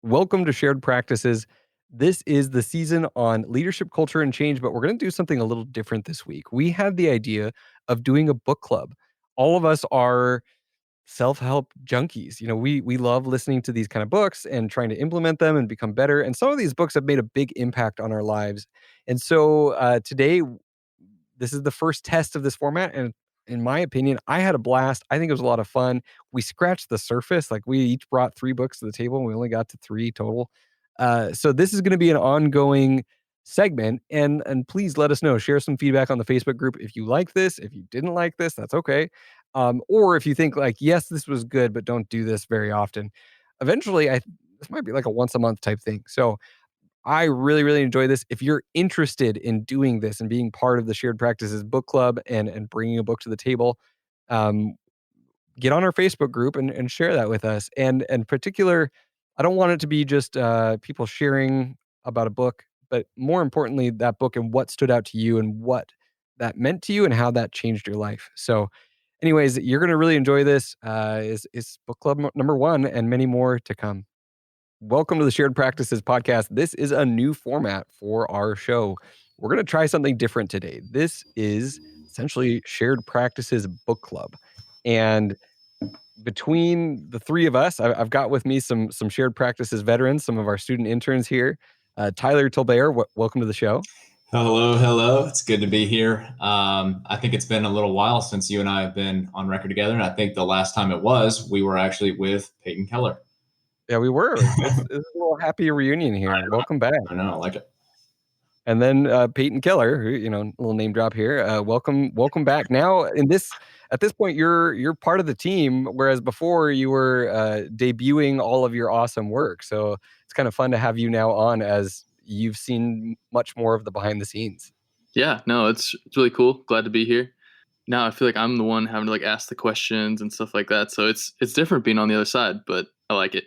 Welcome to Shared Practices. This is the season on leadership, culture, and change, but we're going to do something a little different this week. We had the idea of doing a book club. All of us are self-help junkies. We love listening to these kind of books and trying to implement them and become better. And some of these books have made a big impact on our lives. And so today, this is the first test of this format, and in my opinion, I had a blast. I think it was a lot of fun. We scratched the surface. Like, we each brought 3 books to the table, and we only got to 3 total. So this is gonna be an ongoing segment, and please let us know. Share some feedback on the Facebook group if you like this. If you didn't like this, that's okay. Or if you think like, "Yes, this was good, but don't do this very often." Eventually, this might be like a once a month type thing. So I really, really enjoy this. If you're interested in doing this and being part of the Shared Practices book club and bringing a book to the table, um, get on our Facebook group and share that with us. And in particular, I don't want it to be just people sharing about a book, but more importantly, that book and what stood out to you and what that meant to you and how that changed your life. So, anyways, you're going to really enjoy this. Is book club number 1 and many more to come. Welcome to the Shared Practices podcast. This is a new format for our show. We're going to try something different today. This is essentially Shared Practices Book Club. And between the 3 of us, I've got with me some Shared Practices veterans, some of our student interns here. Tyler Tolbert, welcome to the show. Hello. It's good to be here. I think it's been a little while since you and I have been on record together. And I think the last time we were actually with Peyton Keller. Yeah, we were. It's a little happy reunion here. Welcome back. I know, I like it. And then Peyton Keller, who, a little name drop here. Welcome back. Now, at this point, you're part of the team, whereas before you were debuting all of your awesome work. So it's kind of fun to have you now on, as you've seen much more of the behind the scenes. Yeah, no, it's really cool. Glad to be here. Now I feel like I'm the one having to ask the questions and stuff like that. So it's different being on the other side, but I like it.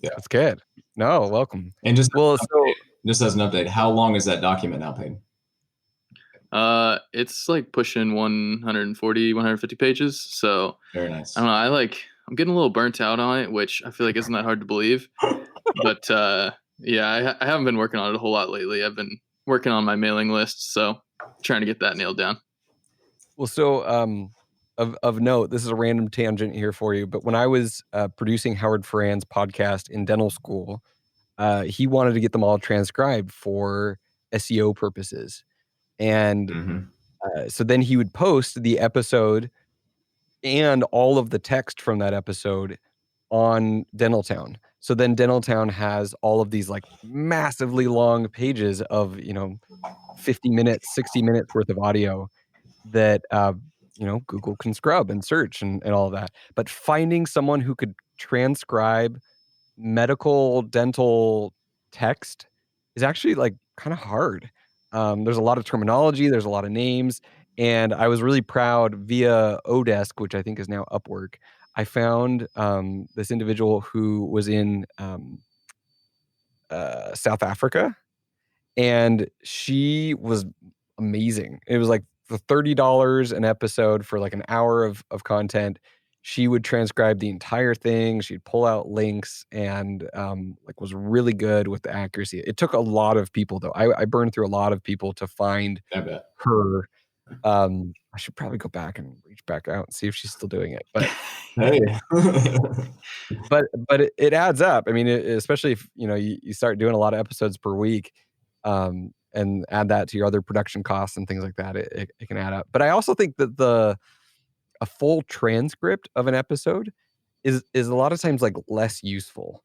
Yeah, that's good. No, welcome. And just as an update, how long is that document now, Peyton? It's pushing 140, 150 pages. So very nice. I don't know. I'm getting a little burnt out on it, which I feel like isn't that hard to believe. But yeah, I haven't been working on it a whole lot lately. I've been working on my mailing list, so trying to get that nailed down. Well, so of note, this is a random tangent here for you, but when I was producing Howard Farran's podcast in dental school, he wanted to get them all transcribed for SEO purposes. And so then he would post the episode and all of the text from that episode on Dentaltown. So then Dentaltown has all of these massively long pages of 50 minutes, 60 minutes worth of audio that Google can scrub and search and all of that. But finding someone who could transcribe medical dental text is actually kind of hard. There's a lot of terminology, there's a lot of names, and I was really proud via Odesk, which I think is now Upwork. I found this individual who was in South Africa, and she was amazing. It was the $30 an episode for an hour of content. She would transcribe the entire thing. She'd pull out links and was really good with the accuracy. It took a lot of people, though. I burned through a lot of people to find her. I should probably go back and reach back out and see if she's still doing it. But hey, but it adds up. I mean, especially if you start doing a lot of episodes per week, and add that to your other production costs and things like that, it can add up. But I also think that a full transcript of an episode is a lot of times less useful,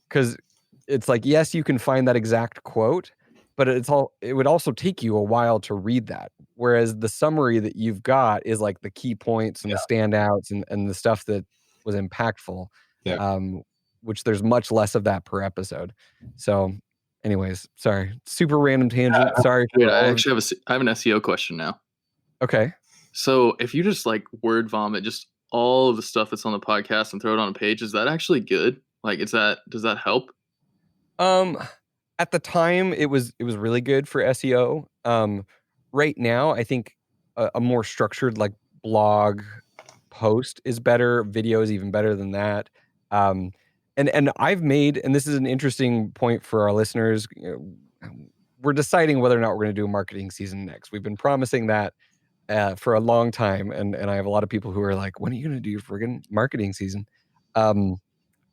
because it's yes, you can find that exact quote, but it would also take you a while to read that. Whereas the summary that you've got is the key points and the standouts and the stuff that was impactful, which there's much less of that per episode. So anyways, sorry, super random tangent. Sorry. I actually have an SEO question now. Okay. So if you just word vomit just all of the stuff that's on the podcast and throw it on a page, is that actually good? Does that help? At the time it was really good for SEO. Right now I think a more structured blog post is better. Video is even better than that. And I've made, and this is an interesting point for our listeners, we're deciding whether or not we're going to do a marketing season next. We've been promising that for a long time, and I have a lot of people who are like, when are you going to do your friggin' marketing season?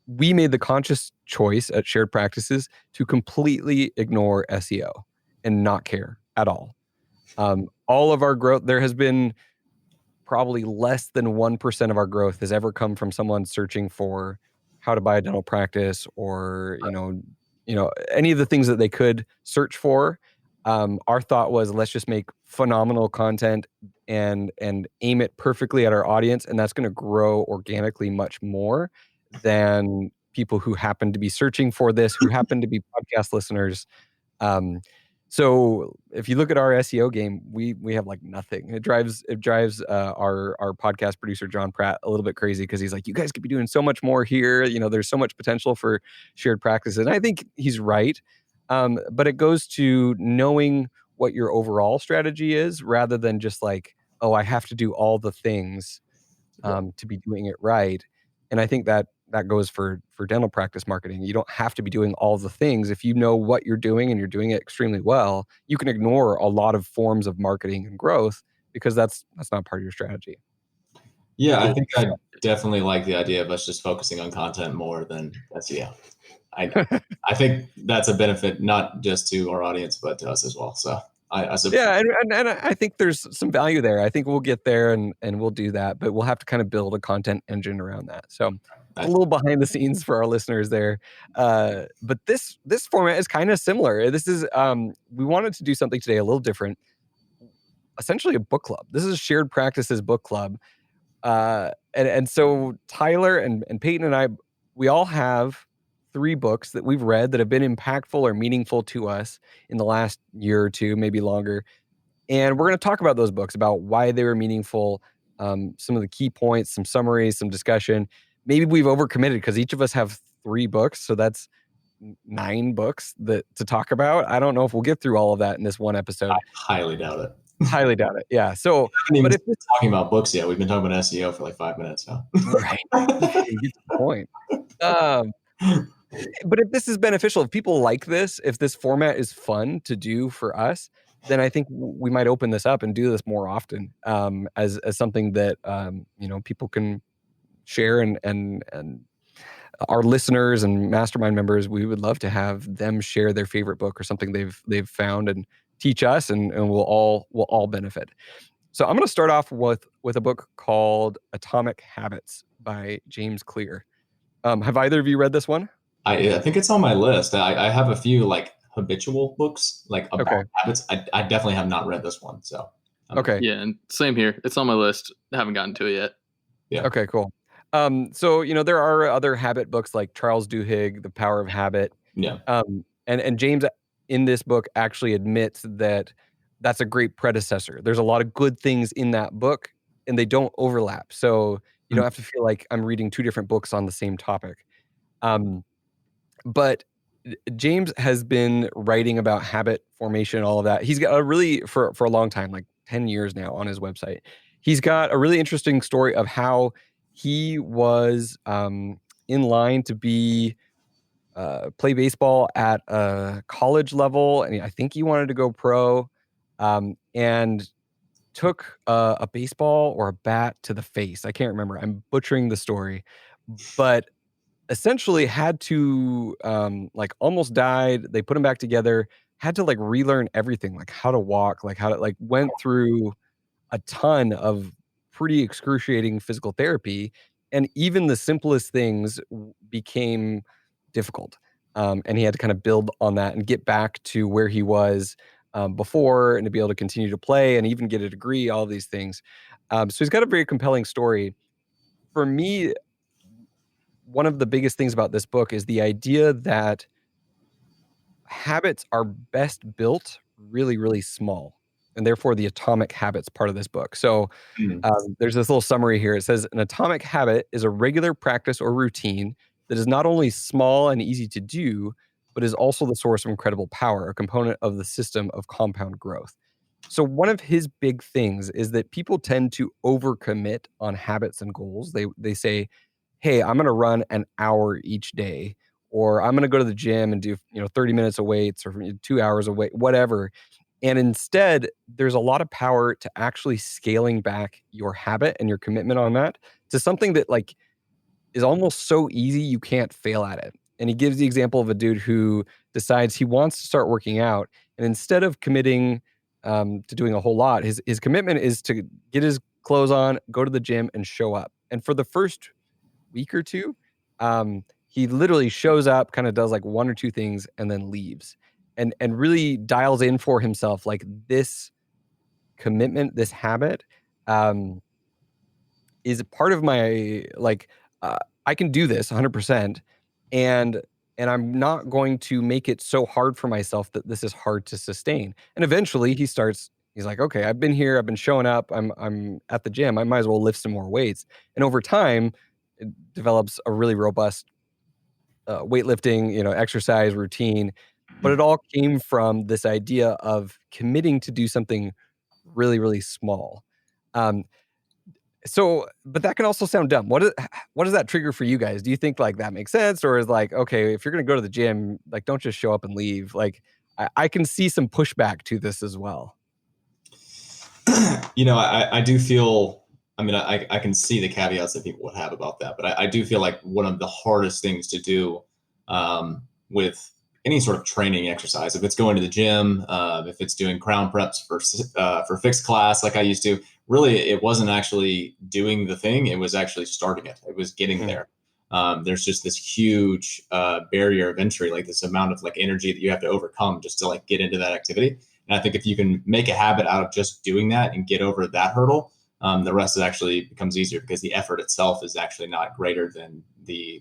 We made the conscious choice at Shared Practices to completely ignore SEO and not care at all. All of our growth, there has been probably less than 1% of our growth has ever come from someone searching for how to buy a dental practice, or any of the things that they could search for. Our thought was, let's just make phenomenal content and aim it perfectly at our audience, and that's going to grow organically much more than people who happen to be searching for this, who happen to be podcast listeners. So if you look at our SEO game, we have like nothing. It drives our podcast producer John Pratt a little bit crazy, because he's like, you guys could be doing so much more here. There's so much potential for Shared Practices, and I think he's right. But it goes to knowing what your overall strategy is, rather than just like, oh, I have to do all the things to be doing it right. And I think that goes for dental practice marketing. You don't have to be doing all the things. If you know what you're doing and you're doing it extremely well, you can ignore a lot of forms of marketing and growth, because that's not part of your strategy. Yeah, I think I definitely like the idea of us just focusing on content more than SEO. I think that's a benefit not just to our audience, but to us as well. So yeah, and I think there's some value there. I think we'll get there and we'll do that, but we'll have to kind of build a content engine around that. So a little behind the scenes for our listeners there. But this format is kind of similar. This is we wanted to do something today a little different. Essentially a book club. This is Shared Practices book club. And so Tyler and Peyton and I, we all have 3 books that we've read that have been impactful or meaningful to us in the last year or two, maybe longer. And we're going to talk about those books, about why they were meaningful, some of the key points, some summaries, some discussion. Maybe we've overcommitted because each of us have 3 books. So that's 9 books to talk about. I don't know if we'll get through all of that in this one episode. I highly doubt it. Highly doubt it. Yeah. So, but if we're talking about books yet, we've been talking about SEO for like 5 minutes now. Right. You get the point. But if this is beneficial, if people like this, if this format is fun to do for us, then I think we might open this up and do this more often, as something that people can share, and our listeners and mastermind members, we would love to have them share their favorite book or something they've found and teach us, and we'll all benefit. So I'm going to start off with a book called Atomic Habits by James Clear. Have either of you read this one? I think it's on my list. I have a few like habitual books, like about habits. I definitely have not read this one. So okay. Yeah, and same here. It's on my list. I haven't gotten to it yet. Yeah. Okay, cool. So there are other habit books like Charles Duhigg, The Power of Habit. Yeah. And James in this book actually admits that that's a great predecessor. There's a lot of good things in that book, and they don't overlap. So you don't have to feel like I'm reading 2 different books on the same topic. But James has been writing about habit formation and all of that. He's got a really, for a long time, like 10 years now on his website, he's got a really interesting story of how he was in line to play baseball at a college level. And I think he wanted to go pro, and took a baseball or a bat to the face. I can't remember. I'm butchering the story, but essentially had to like almost died. They put him back together, had to like relearn everything, like how to walk, like how to like went through a ton of pretty excruciating physical therapy. And even the simplest things became difficult. And he had to kind of build on that and get back to where he was before, and to be able to continue to play and even get a degree, all of these things. So he's got a very compelling story. For me, one of the biggest things about this book is the idea that habits are best built really, really small, and therefore the atomic habits part of this book. So there's this little summary here. It says, an atomic habit is a regular practice or routine that is not only small and easy to do, but is also the source of incredible power, a component of the system of compound growth. So one of his big things is that people tend to overcommit on habits and goals. They say, hey, I'm going to run an hour each day, or I'm going to go to the gym and do 30 minutes of weights or 2 hours of weight, whatever. And instead, there's a lot of power to actually scaling back your habit and your commitment on that to something that like is almost so easy you can't fail at it. And he gives the example of a dude who decides he wants to start working out, and instead of committing to doing a whole lot, his commitment is to get his clothes on, go to the gym, and show up. And for the first week or two, he literally shows up, kind of does like one or two things, and then leaves, and really dials in for himself like this commitment, this habit. Is a part of my like I can do this 100%, and I'm not going to make it so hard for myself that this is hard to sustain. And eventually he's like, okay, I've been here, I've been showing up, I'm at the gym, I might as well lift some more weights. And over time it develops a really robust weightlifting, exercise routine. But it all came from this idea of committing to do something really, really small. Um, but that can also sound dumb. What does that trigger for you guys? Do you think like that makes sense, or is like, okay, if you're gonna go to the gym, like don't just show up and leave? Like I can see some pushback to this as well. I do feel. I mean, I can see the caveats that people would have about that, but I do feel like one of the hardest things to do with any sort of training exercise, if it's going to the gym, if it's doing crown preps for fixed class like I used to, really it wasn't actually doing the thing, it was actually starting it. It was getting there. There's just this huge barrier of entry, like this amount of like energy that you have to overcome just to like get into that activity. And I think if you can make a habit out of just doing that and get over that hurdle, the rest is actually becomes easier, because the effort itself is actually not greater than the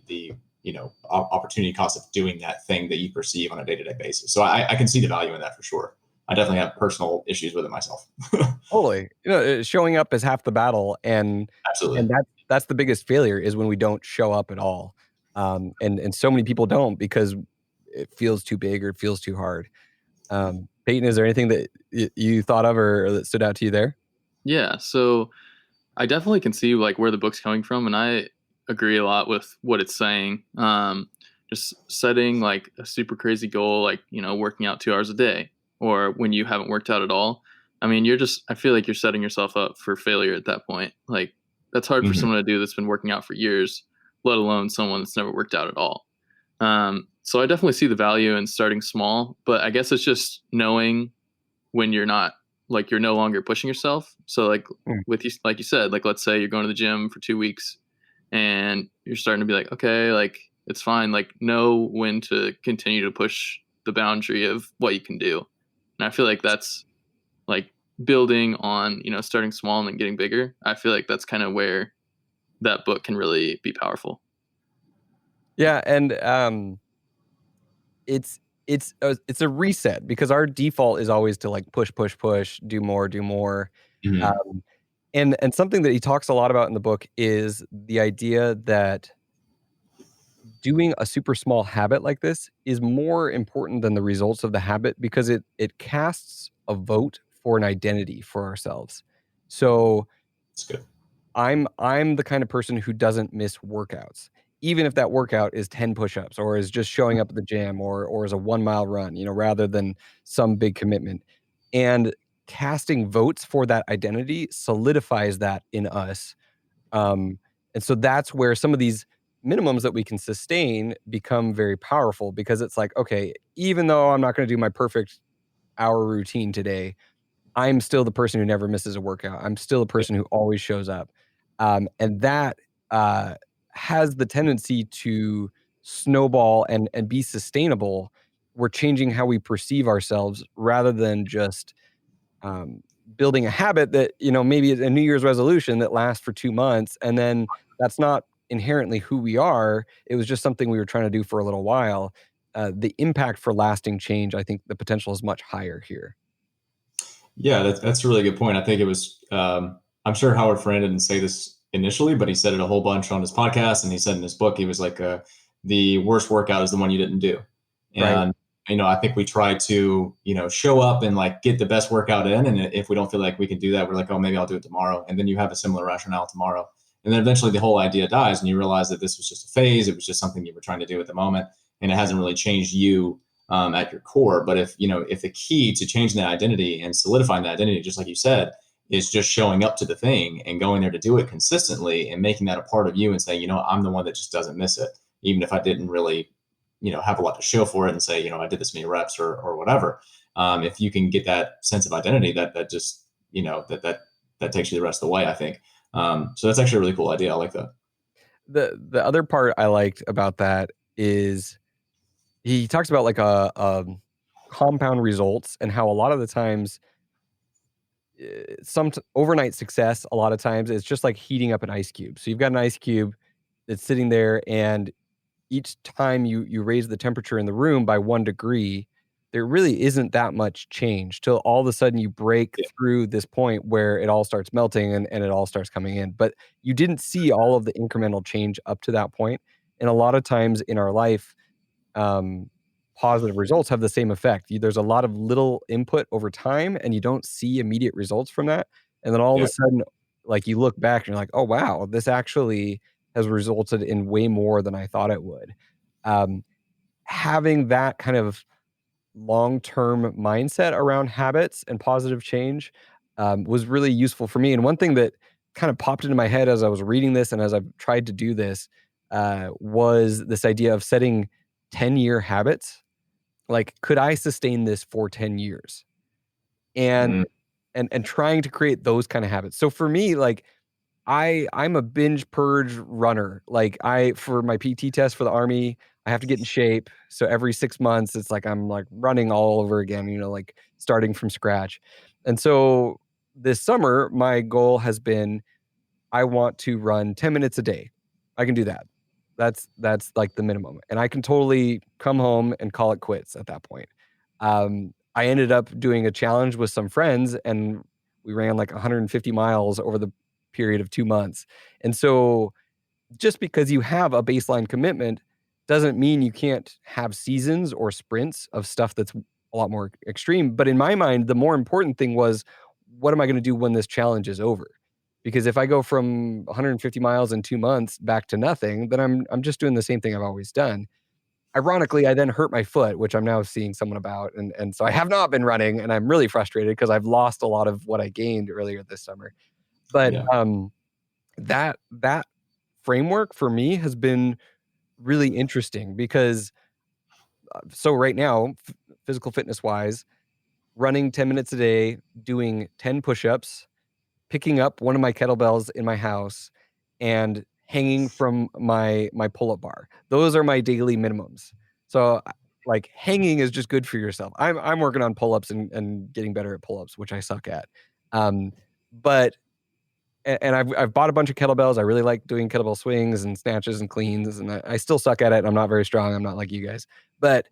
opportunity cost of doing that thing that you perceive on a day-to-day basis. So I can see the value in that for sure. I definitely have personal issues with it myself. Totally. Showing up is half the battle, and absolutely, and that's the biggest failure, is when we don't show up at all. And so many people don't because it feels too big or it feels too hard. Peyton, is there anything that you thought of or that stood out to you there? Yeah, so I definitely can see like where the book's coming from, and I agree a lot with what it's saying. Just setting like a super crazy goal, like working out 2 hours a day, or when you haven't worked out at all. I mean, I feel like you're setting yourself up for failure at that point. Like that's hard for someone to do that's been working out for years, let alone someone that's never worked out at all. So I definitely see the value in starting small, but I guess it's just knowing when you're not, like you're no longer pushing yourself. So like with you, like you said, like let's say you're going to the gym for 2 weeks and you're starting to be like, okay, like it's fine. Like know when to continue to push the boundary of what you can do. And I feel like that's like building on, starting small and then getting bigger. I feel like that's kind of where that book can really be powerful. Yeah. And it's a reset, because our default is always to like push, do more. And something that he talks a lot about in the book is the idea that doing a super small habit like this is more important than the results of the habit, because it casts a vote for an identity for ourselves. So that's good. I'm the kind of person who doesn't miss workouts, even if that workout is 10 push-ups or is just showing up at the gym or is a 1 mile run, rather than some big commitment. And casting votes for that identity solidifies that in us. And so that's where some of these minimums that we can sustain become very powerful, because it's like, okay, even though I'm not going to do my perfect hour routine today, I'm still the person who never misses a workout. I'm still the person who always shows up. And that has the tendency to snowball and be sustainable. We're changing how we perceive ourselves, rather than just building a habit that, maybe is a New Year's resolution that lasts for 2 months. And then that's not inherently who we are. It was just something we were trying to do for a little while. The impact for lasting change, I think the potential is much higher here. Yeah, that's a really good point. I think it was, I'm sure Howard Friend didn't say this initially, but he said it a whole bunch on his podcast, and he said in his book, he was like, the worst workout is the one you didn't do. And, I think we try to, show up and like get the best workout in. And if we don't feel like we can do that, we're like, oh, maybe I'll do it tomorrow. And then you have a similar rationale tomorrow. And then eventually the whole idea dies and you realize that this was just a phase. It was just something you were trying to do at the moment, and it hasn't really changed you at your core. But if the key to changing that identity and solidifying that identity, just like you said, is just showing up to the thing and going there to do it consistently and making that a part of you and saying, I'm the one that just doesn't miss it, even if I didn't really, have a lot to show for it and say, I did this many reps or whatever. If you can get that sense of identity, that just, that takes you the rest of the way, I think. So that's actually a really cool idea. I like that. The other part I liked about that is he talks about like a compound results and how a lot of the times some overnight success, a lot of times it's just like heating up an ice cube. So you've got an ice cube that's sitting there, and each time you raise the temperature in the room by 1 degree, there really isn't that much change till all of a sudden you break through this point where it all starts melting and it all starts coming in. But you didn't see all of the incremental change up to that point. And a lot of times in our life, positive results have the same effect. There's a lot of little input over time and you don't see immediate results from that. And then all of a sudden, like you look back and you're like, oh, wow, this actually has resulted in way more than I thought it would. Having that kind of long-term mindset around habits and positive change was really useful for me. And one thing that kind of popped into my head as I was reading this and as I've tried to do this was this idea of setting 10-year habits. Like, could I sustain this for 10 years? And trying to create those kind of habits. So for me, like I'm a binge purge runner. Like for my PT test for the Army, I have to get in shape. So every 6 months, it's like I'm like running all over again, like starting from scratch. And so this summer, my goal has been, I want to run 10 minutes a day. I can do that. That's like the minimum. And I can totally come home and call it quits at that point. I ended up doing a challenge with some friends and we ran like 150 miles over the period of 2 months. And so just because you have a baseline commitment doesn't mean you can't have seasons or sprints of stuff that's a lot more extreme. But in my mind, the more important thing was, what am I going to do when this challenge is over? Because if I go from 150 miles in 2 months back to nothing, then I'm just doing the same thing I've always done. Ironically, I then hurt my foot, which I'm now seeing someone about. And so I have not been running, and I'm really frustrated because I've lost a lot of what I gained earlier this summer. But that framework for me has been really interesting because so right now, physical fitness wise, running 10 minutes a day, doing 10 push-ups, picking up one of my kettlebells in my house, and hanging from my pull-up bar. Those are my daily minimums. So like hanging is just good for yourself. I'm working on pull-ups and getting better at pull-ups, which I suck at. But I've bought a bunch of kettlebells. I really like doing kettlebell swings and snatches and cleans, and I still suck at it. I'm not very strong. I'm not like you guys. But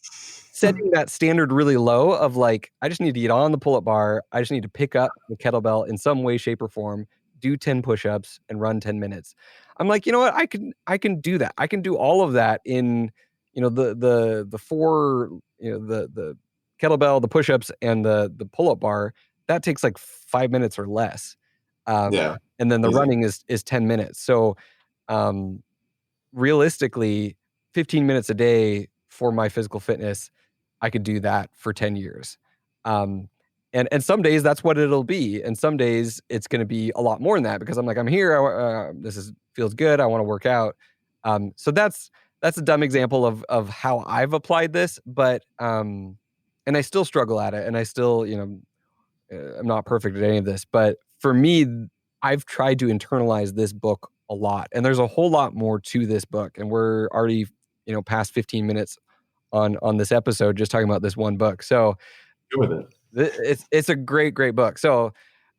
setting that standard really low of like, I just need to get on the pull-up bar. I just need to pick up the kettlebell in some way, shape, or form, do 10 push-ups and run 10 minutes. I'm like, you know what? I can do that. I can do all of that in, the four, the kettlebell, the push-ups, and the pull-up bar. That takes like 5 minutes or less. And then the running is 10 minutes. So realistically, 15 minutes a day for my physical fitness, I could do that for 10 years. And some days that's what it'll be. And some days it's going to be a lot more than that because I'm like, I'm here. Feels good. I want to work out. So that's a dumb example of how I've applied this, but, and I still struggle at it, and I still, I'm not perfect at any of this, but for me, I've tried to internalize this book a lot, and there's a whole lot more to this book, and we're already, past 15 minutes on this episode just talking about this one book. So good with it. It's a great book. So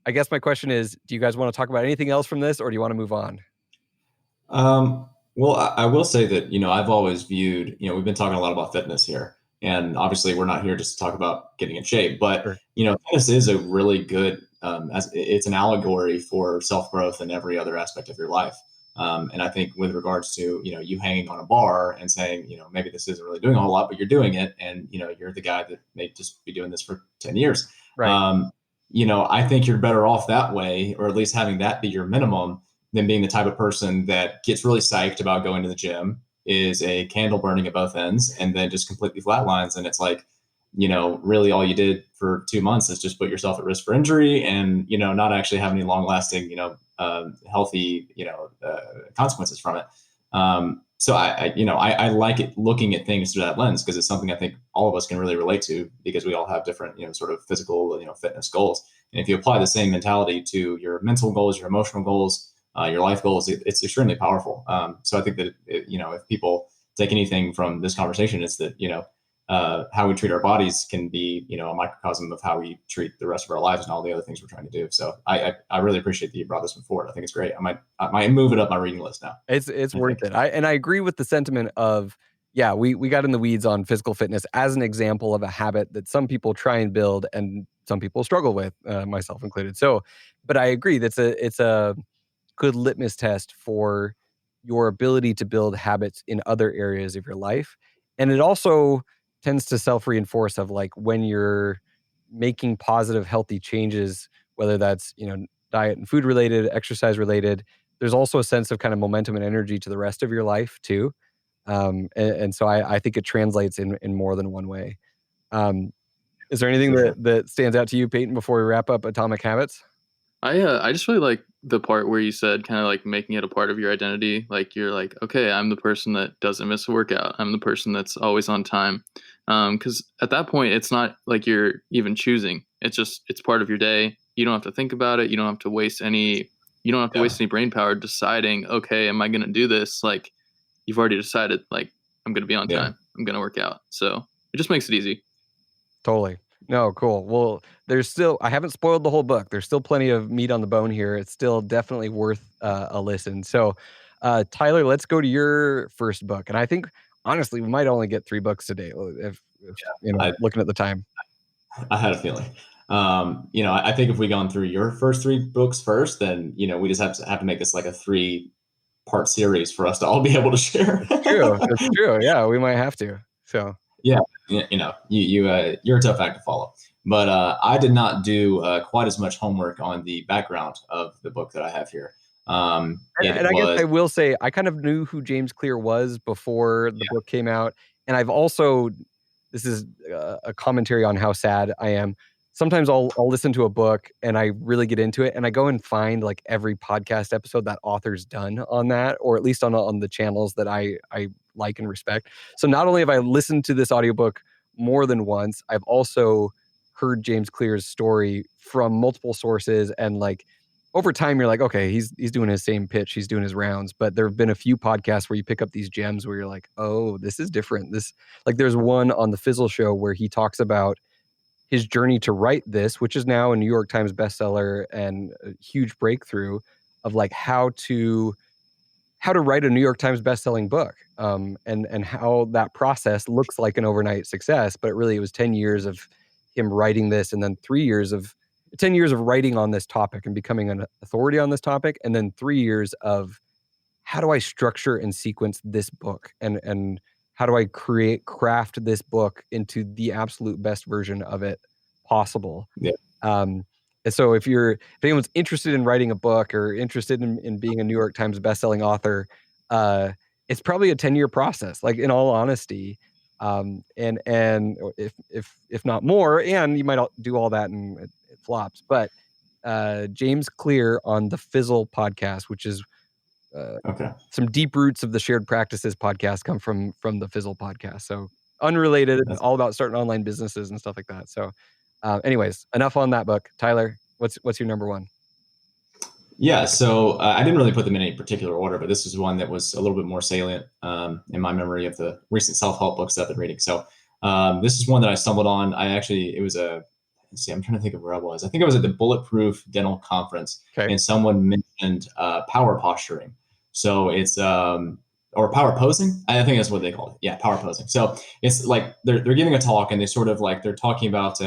I guess my question is, do you guys want to talk about anything else from this, or do you want to move on? Well, I will say that, I've always viewed, we've been talking a lot about fitness here, and obviously we're not here just to talk about getting in shape, but, Sure. Fitness is a really good, it's an allegory for self-growth in every other aspect of your life. And I think with regards to, you hanging on a bar and saying, maybe this isn't really doing a whole lot, but you're doing it. And, you're the guy that may just be doing this for 10 years. Right. I think you're better off that way, or at least having that be your minimum, than being the type of person that gets really psyched about going to the gym, is a candle burning at both ends, and then just completely flatlines. And it's like, really all you did for 2 months is just put yourself at risk for injury and, not actually have any long lasting, healthy, consequences from it. So I like it looking at things through that lens, because it's something I think all of us can really relate to, because we all have different, sort of physical, fitness goals. And if you apply the same mentality to your mental goals, your emotional goals, your life goals, it's extremely powerful. So I think that, if people take anything from this conversation, it's that, how we treat our bodies can be, a microcosm of how we treat the rest of our lives and all the other things we're trying to do. So I really appreciate that you brought this one forward. I think it's great. I might move it up my reading list now. It's worth it. I agree with the sentiment of, yeah, we got in the weeds on physical fitness as an example of a habit that some people try and build and some people struggle with, myself included. So, but I agree it's a good litmus test for your ability to build habits in other areas of your life. And it also tends to self-reinforce of like when you're making positive, healthy changes, whether that's, diet and food related, exercise related, there's also a sense of kind of momentum and energy to the rest of your life too. And so I think it translates in more than one way. Is there anything that stands out to you, Peyton, before we wrap up Atomic Habits? I just really like the part where you said kind of like making it a part of your identity. Like you're like, okay, I'm the person that doesn't miss a workout. I'm the person that's always on time. Because at that point, it's not like you're even choosing. It's part of your day. You don't have to think about it. You don't have to waste any brain power deciding, okay, am I going to do this? Like you've already decided, like I'm going to be on time. I'm going to work out. So it just makes it easy. Totally. No, cool. Well, I haven't spoiled the whole book. There's still plenty of meat on the bone here. It's still definitely worth a listen. So, Tyler, let's go to your first book. And I think, honestly, we might only get 3 books today if looking at the time. I had a feeling. I think if we gone through your first 3 books first, then, we just have to make this like a 3-part series for us to all be able to share. It's true. Yeah, we might have to. So. Yeah, you're a tough act to follow. But I did not do quite as much homework on the background of the book that I have here. I guess I will say I kind of knew who James Clear was before the book came out. And I've also, this is a commentary on how sad I am. Sometimes I'll listen to a book and I really get into it and I go and find like every podcast episode that author's done on that, or at least on the channels that I like and respect. So not only have I listened to this audiobook more than once, I've also heard James Clear's story from multiple sources. And like over time, you're like, okay, he's doing his same pitch. He's doing his rounds. But there have been a few podcasts where you pick up these gems where you're like, oh, this is different. There's one on the Fizzle Show where he talks about his journey to write this, which is now a New York Times bestseller and a huge breakthrough of like how to write a New York Times bestselling book, and how that process looks like an overnight success. But it was 10 years of him writing this, and then 10 years of writing on this topic and becoming an authority on this topic, and then 3 years of how do I structure and sequence this book, and how do I craft this book into the absolute best version of it possible? Yeah. And so if anyone's interested in writing a book or interested in being a New York Times bestselling author, it's probably a 10-year process, like in all honesty. And if not more, and you might do all that and it flops. But James Clear on the Fizzle podcast, which is some deep roots of the Shared Practices podcast come from the Fizzle podcast. So unrelated, it's all about starting online businesses and stuff like that. So anyways, enough on that book. Tyler, what's your number 1? Yeah, so I didn't really put them in any particular order, but this was one that was a little bit more salient in my memory of the recent self-help books that I've been reading. So this is one that I stumbled on. I'm trying to think of where I was. I think I was at the Bulletproof Dental Conference, and someone mentioned power posturing. So it's or power posing. I think that's what they call it. Yeah, power posing. So it's like they're giving a talk, and they sort of like they're talking about.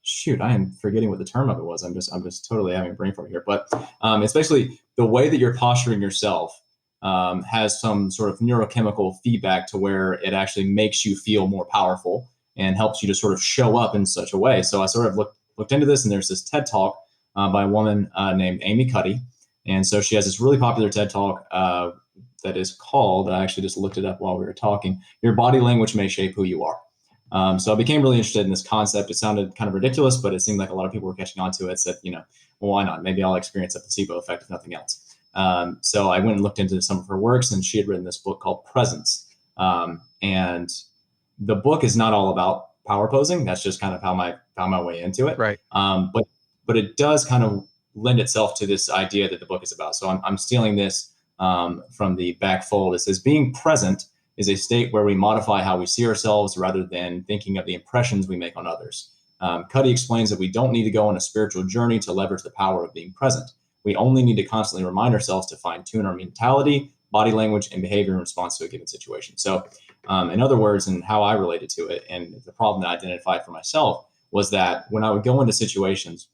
Shoot, I am forgetting what the term of it was. I'm just totally having a brain fart here. But it's basically the way that you're posturing yourself has some sort of neurochemical feedback to where it actually makes you feel more powerful and helps you to sort of show up in such a way. So I sort of looked into this, and there's this TED Talk by a woman named Amy Cuddy. And so she has this really popular TED Talk that is called, I actually just looked it up while we were talking, Your Body Language May Shape Who You Are. So I became really interested in this concept. It sounded kind of ridiculous, but it seemed like a lot of people were catching on to it. Said, well, why not? Maybe I'll experience a placebo effect if nothing else. So I went and looked into some of her works, and she had written this book called Presence. And the book is not all about power posing. That's just kind of how I found my way into it. Right. But it does kind of lend itself to this idea that the book is about. So I'm stealing this from the back fold. It says, being present is a state where we modify how we see ourselves rather than thinking of the impressions we make on others. Cuddy explains that we don't need to go on a spiritual journey to leverage the power of being present. We only need to constantly remind ourselves to fine-tune our mentality, body language, and behavior in response to a given situation. So in other words, and how I related to it, and the problem that I identified for myself was that when I would go into situations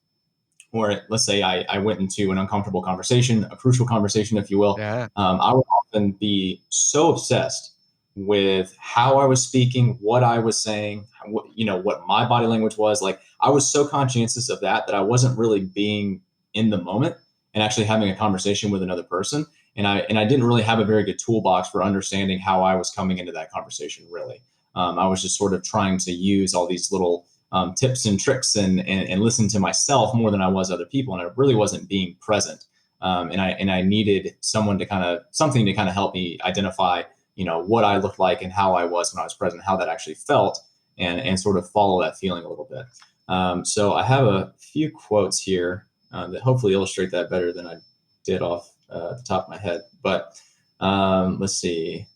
where, let's say I went into an uncomfortable conversation, a crucial conversation, if you will, Yeah. I would often be so obsessed with how I was speaking, what I was saying, what my body language was. Like, I was so conscientious of that I wasn't really being in the moment and actually having a conversation with another person. And I didn't really have a very good toolbox for understanding how I was coming into that conversation, really. I was just sort of trying to use all these little tips and tricks and listen to myself more than I was other people. And I really wasn't being present. And I needed something to kind of help me identify, what I looked like and how I was when I was present, how that actually felt, and sort of follow that feeling a little bit. So I have a few quotes here that hopefully illustrate that better than I did off the top of my head. But let's see.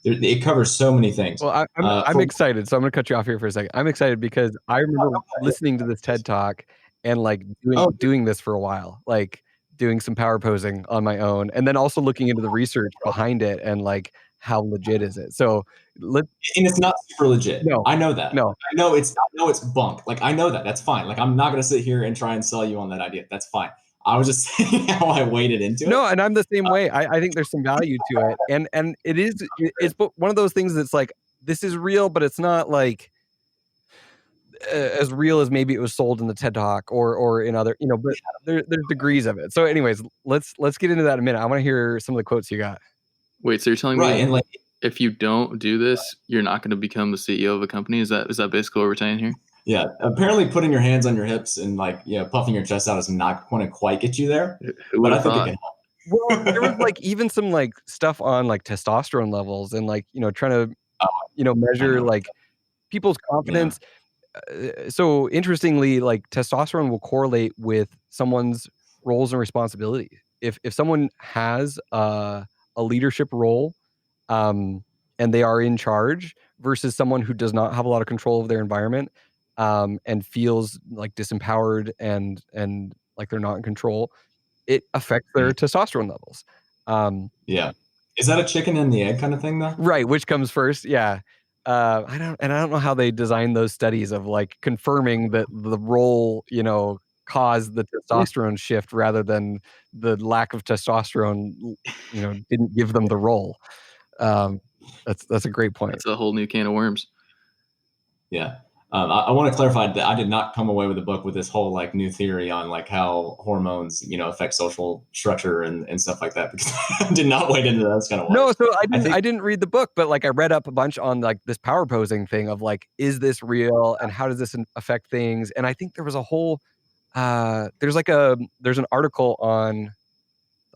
It covers so many things. Well, I'm excited. So I'm going to cut you off here for a second. I'm excited because I remember listening to this TED Talk and like doing this for a while, like doing some power posing on my own, and then also looking into the research behind it and like how legit is it. So and it's not super legit. No, I know that. No, I know it's bunk. Like, I know that. That's fine. Like, I'm not going to sit here and try and sell you on that idea. That's fine. I was just saying how I waded into it. No, and I'm the same way. I think there's some value to it, and it's one of those things that's like, this is real, but it's not like as real as maybe it was sold in the TED Talk or in other, but there's degrees of it. So anyways, let's get into that in a minute. I want to hear some of the quotes you got. Wait, so you're telling Right, me and like, if you don't do this, you're not going to become the CEO of a company? Is that basically what we're saying here? yeah, apparently putting your hands on your hips and like, puffing your chest out is not going to quite get you there. Who would But I have think it thought? can help. Well, there was like even some like stuff on like testosterone levels and like, trying to, measure like people's confidence. So interestingly, like testosterone will correlate with someone's roles and responsibilities. If someone has a leadership role, and they are in charge versus someone who does not have a lot of control of their environment, and feels like disempowered and like they're not in control, it affects their testosterone levels. Yeah. Is that a chicken and the egg kind of thing though? Right. Which comes first? Yeah. I don't know how they designed those studies of like confirming that the role, caused the testosterone shift rather than the lack of testosterone, didn't give them the role. That's a great point. That's a whole new can of worms. Yeah. I want to clarify that I did not come away with the book with this whole like new theory on like how hormones, affect social structure and stuff like that, because I did not wade into that kind of way. No, so I didn't read the book, but like I read up a bunch on like this power posing thing of like, is this real and how does this affect things? And I think there was a whole there's an article on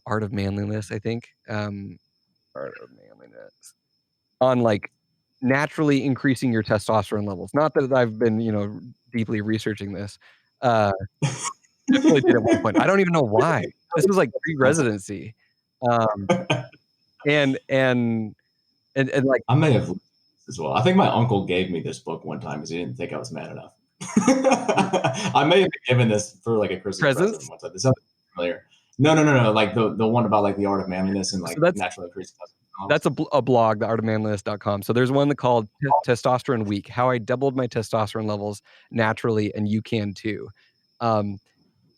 Art of Manliness, I think. Art of Manliness on like naturally increasing your testosterone levels. Not that I've been, deeply researching this. Definitely did at one point. I don't even know why. This was like pre-residency. And like I may have as well. I think my uncle gave me this book one time because he didn't think I was man enough. I may have been given this for like a Christmas present one time. This sounds familiar. No. Like the one about like the art of manliness and like naturally increasing testosterone. That's a blog, theartofmanliness.com. So there's one called Testosterone Week, how I doubled my testosterone levels naturally, and you can too. And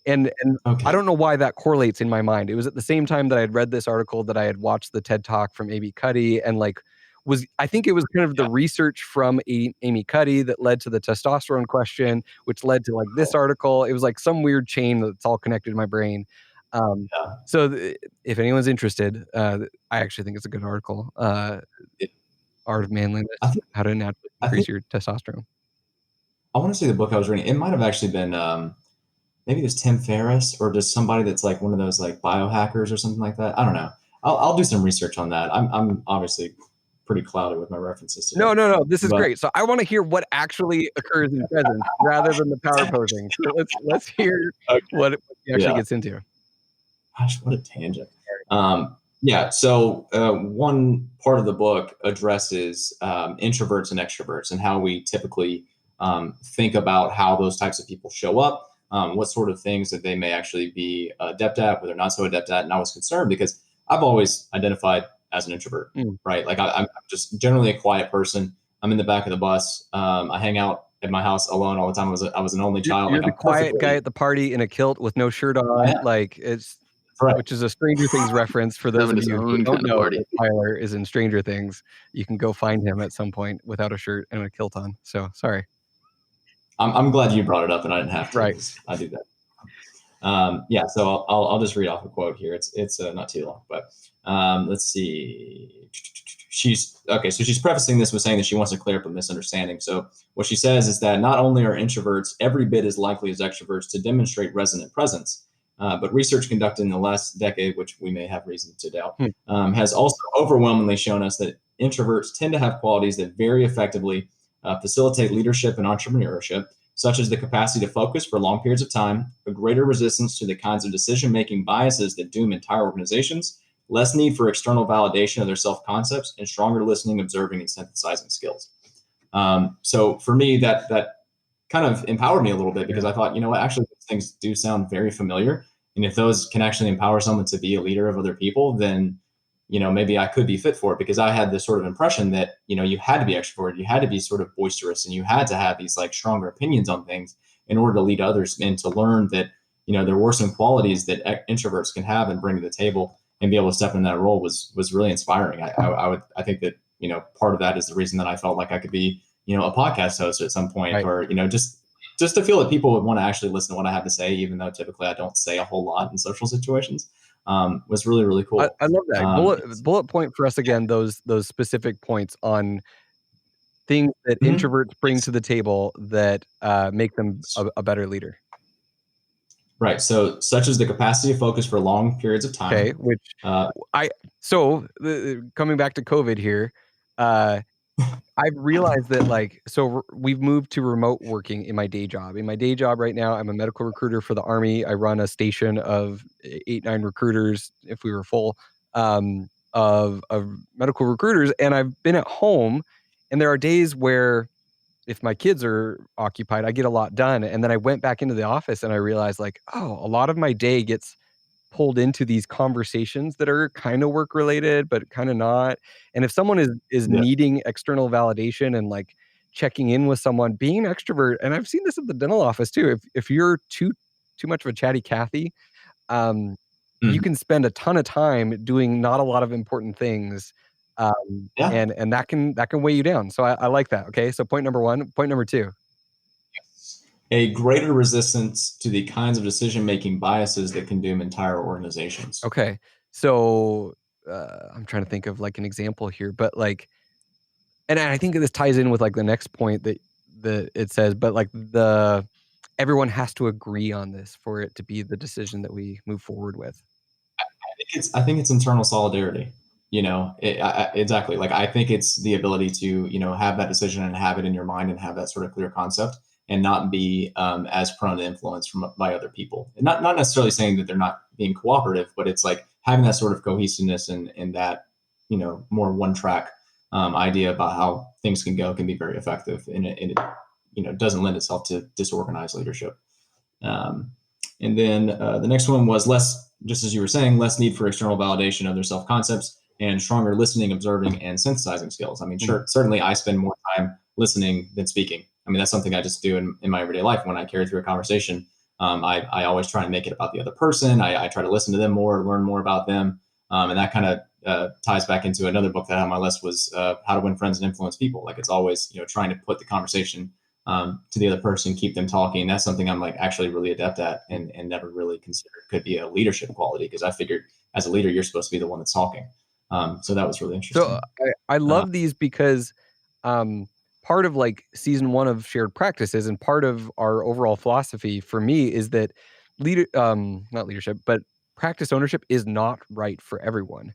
okay. I don't know why that correlates in my mind. It was at the same time that I had read this article that I had watched the TED Talk from Amy Cuddy, and like I think it was kind of the research from Amy Cuddy that led to the testosterone question, which led to like this article. It was like some weird chain that's all connected in my brain. Yeah. So if anyone's interested, I actually think it's a good article. It, Art of Manliness: I think How to Naturally I think Increase Your Testosterone. I want to say the book I was reading. It might have actually been maybe it was Tim Ferriss or just somebody that's like one of those like biohackers or something like that. I don't know. I'll do some research on that. I'm obviously pretty clouded with my references No, today, no, no. This is but great. So I want to hear what actually occurs in presence rather than the power posing. So let's hear okay. what he actually Yeah. gets into. Gosh, what a tangent. Yeah. So one part of the book addresses introverts and extroverts and how we typically think about how those types of people show up, what sort of things that they may actually be adept at, whether not so adept at. And I was concerned because I've always identified as an introvert, right? Like I'm just generally a quiet person. I'm in the back of the bus. I hang out at my house alone all the time. I was an only child. You're Like the I'm quiet guy perfectly. at the party in a kilt with no shirt on. Yeah, Like it's right. which is a Stranger Things reference for those Having of his you who own don't kind of know party. that Tyler is in Stranger Things. You can go find him at some point without a shirt and a kilt on. So sorry. I'm glad you brought it up and I didn't have to. Right. I do that. Yeah, so I'll just read off a quote here. It's not too long, but let's see. She's okay. So she's prefacing this with saying that she wants to clear up a misunderstanding. So what she says is that not only are introverts every bit as likely as extroverts to demonstrate resonant presence, but research conducted in the last decade, which we may have reason to doubt, has also overwhelmingly shown us that introverts tend to have qualities that very effectively facilitate leadership and entrepreneurship, such as the capacity to focus for long periods of time, a greater resistance to the kinds of decision-making biases that doom entire organizations, less need for external validation of their self-concepts, and stronger listening, observing, and synthesizing skills. So for me, that kind of empowered me a little bit because I thought, you know what, actually these things do sound very familiar. And if those can actually empower someone to be a leader of other people, then maybe I could be fit for it, because I had this sort of impression that, you had to be extroverted, you had to be sort of boisterous, and you had to have these like stronger opinions on things in order to lead others, and to learn that, there were some qualities that introverts can have and bring to the table and be able to step in that role was really inspiring. I think that, part of that is the reason that I felt like I could be, a podcast host at some point, Right. or, just to feel that people would want to actually listen to what I have to say, even though typically I don't say a whole lot in social situations. Was really, really cool. I love that. Bullet point for us again, those specific points on things that introverts bring to the table that make them a better leader. Right. So such as the capacity to focus for long periods of time. Okay. Which coming back to COVID here, I've realized that we've moved to remote working in my day job. In my day job right now, I'm a medical recruiter for the Army. I run a station of 8-9 recruiters, if we were full, of medical recruiters. And I've been at home, and there are days where if my kids are occupied, I get a lot done. And then I went back into the office and I realized a lot of my day gets pulled into these conversations that are kind of work related, but kind of not. And if someone is needing external validation and checking in with someone, being an extrovert, and I've seen this at the dental office too, if you're too much of a chatty Cathy, you can spend a ton of time doing not a lot of important things. And that can weigh you down. So I like that. Okay. So point number one. Point number two. A greater resistance to the kinds of decision-making biases that can doom entire organizations. Okay. So I'm trying to think of an example here, but and I think this ties in with the next point that it says, but everyone has to agree on this for it to be the decision that we move forward with. I think it's internal solidarity. Exactly. I think it's the ability to, have that decision and have it in your mind and have that sort of clear concept, and not be as prone to influence by other people. And not necessarily saying that they're not being cooperative, but it's having that sort of cohesiveness and that, more one track idea about how things can go can be very effective. And it doesn't lend itself to disorganized leadership. And then the next one was less, just as you were saying, less need for external validation of their self-concepts and stronger listening, observing, and synthesizing skills. I mean, certainly I spend more time listening than speaking. I mean, that's something I just do in my everyday life. When I carry through a conversation, I always try to make it about the other person. I try to listen to them more, learn more about them. And that kind of ties back into another book that I had on my list was How to Win Friends and Influence People. It's always, trying to put the conversation to the other person, keep them talking. That's something I'm like actually really adept at and never really considered could be a leadership quality, because I figured as a leader, you're supposed to be the one that's talking. So that was really interesting. So I love these because part of like season 1 of Shared Practices and part of our overall philosophy for me is that not leadership, but practice ownership is not right for everyone.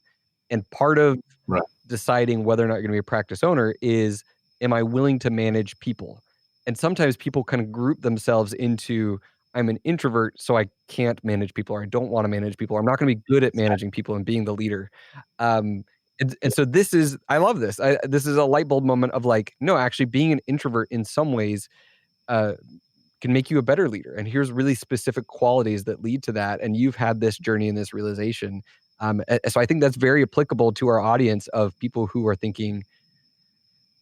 And part of Right. deciding whether or not you're going to be a practice owner is, am I willing to manage people? And sometimes people kind of group themselves into, I'm an introvert, so I can't manage people, or I don't want to manage people, or I'm not going to be good at managing people and being the leader. And so I love this. This is a light bulb moment of like, no, actually being an introvert in some ways can make you a better leader. And here's really specific qualities that lead to that. And you've had this journey and this realization. So I think that's very applicable to our audience of people who are thinking,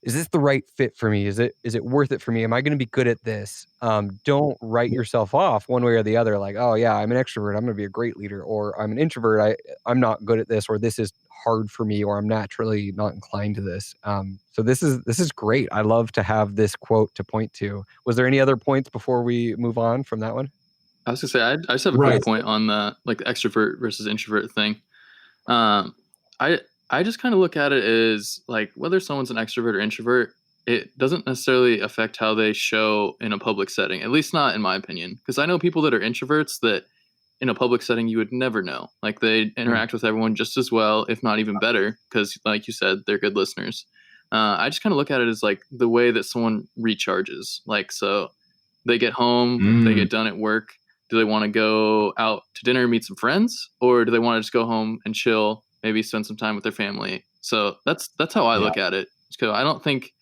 is this the right fit for me? Is it worth it for me? Am I going to be good at this? Don't write yourself off one way or the other. Like, oh yeah, I'm an extrovert, I'm going to be a great leader, or I'm an introvert, I'm not good at this, or this is hard for me, or I'm naturally not inclined to this. So this is great. I love to have this quote to point to. Was there any other points before we move on from that one? I was gonna say I just have a quick point on the like the extrovert versus introvert thing. I just kind of look at it as like whether someone's an extrovert or introvert, it doesn't necessarily affect how they show in a public setting, at least not in my opinion. Because I know people that are introverts that in a public setting you would never know. Like they interact with everyone just as well, if not even better, because like you said, they're good listeners. I just kind of look at it as like the way that someone recharges. Like, so they get home, they get done at work. Do they want to go out to dinner, meet some friends, or do they want to just go home and chill, maybe spend some time with their family? So that's how I look at it. So I don't think,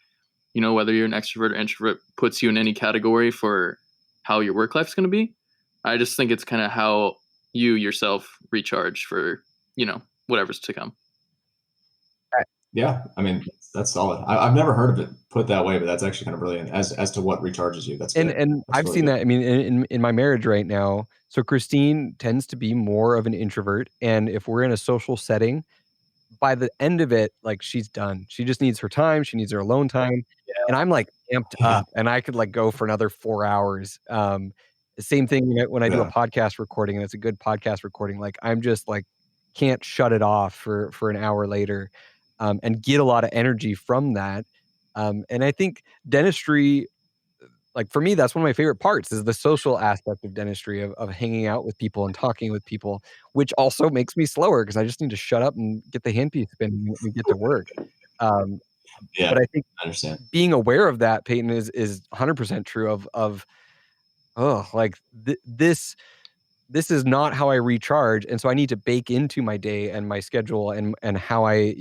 whether you're an extrovert or introvert puts you in any category for how your work life is going to be. I just think it's kind of how you yourself recharge for, whatever's to come. Yeah, I mean, that's solid. I've never heard of it put that way, but that's actually kind of brilliant as to what recharges you. That's good. And I've seen that. I mean, in my marriage right now, so Christine tends to be more of an introvert, and if we're in a social setting, by the end of it, like she's done. She just needs her time. She needs her alone time, and I'm like amped up, and I could like go for another 4 hours. The same thing when I do a podcast recording, and it's a good podcast recording. Like I'm just like can't shut it off for an hour later. And get a lot of energy from that. And I think dentistry, like for me, that's one of my favorite parts is the social aspect of dentistry, of hanging out with people and talking with people, which also makes me slower because I just need to shut up and get the handpiece spinning and get to work. But I think I understand. Being aware of that, Peyton, is 100% true this is not how I recharge. And so I need to bake into my day and my schedule and how I,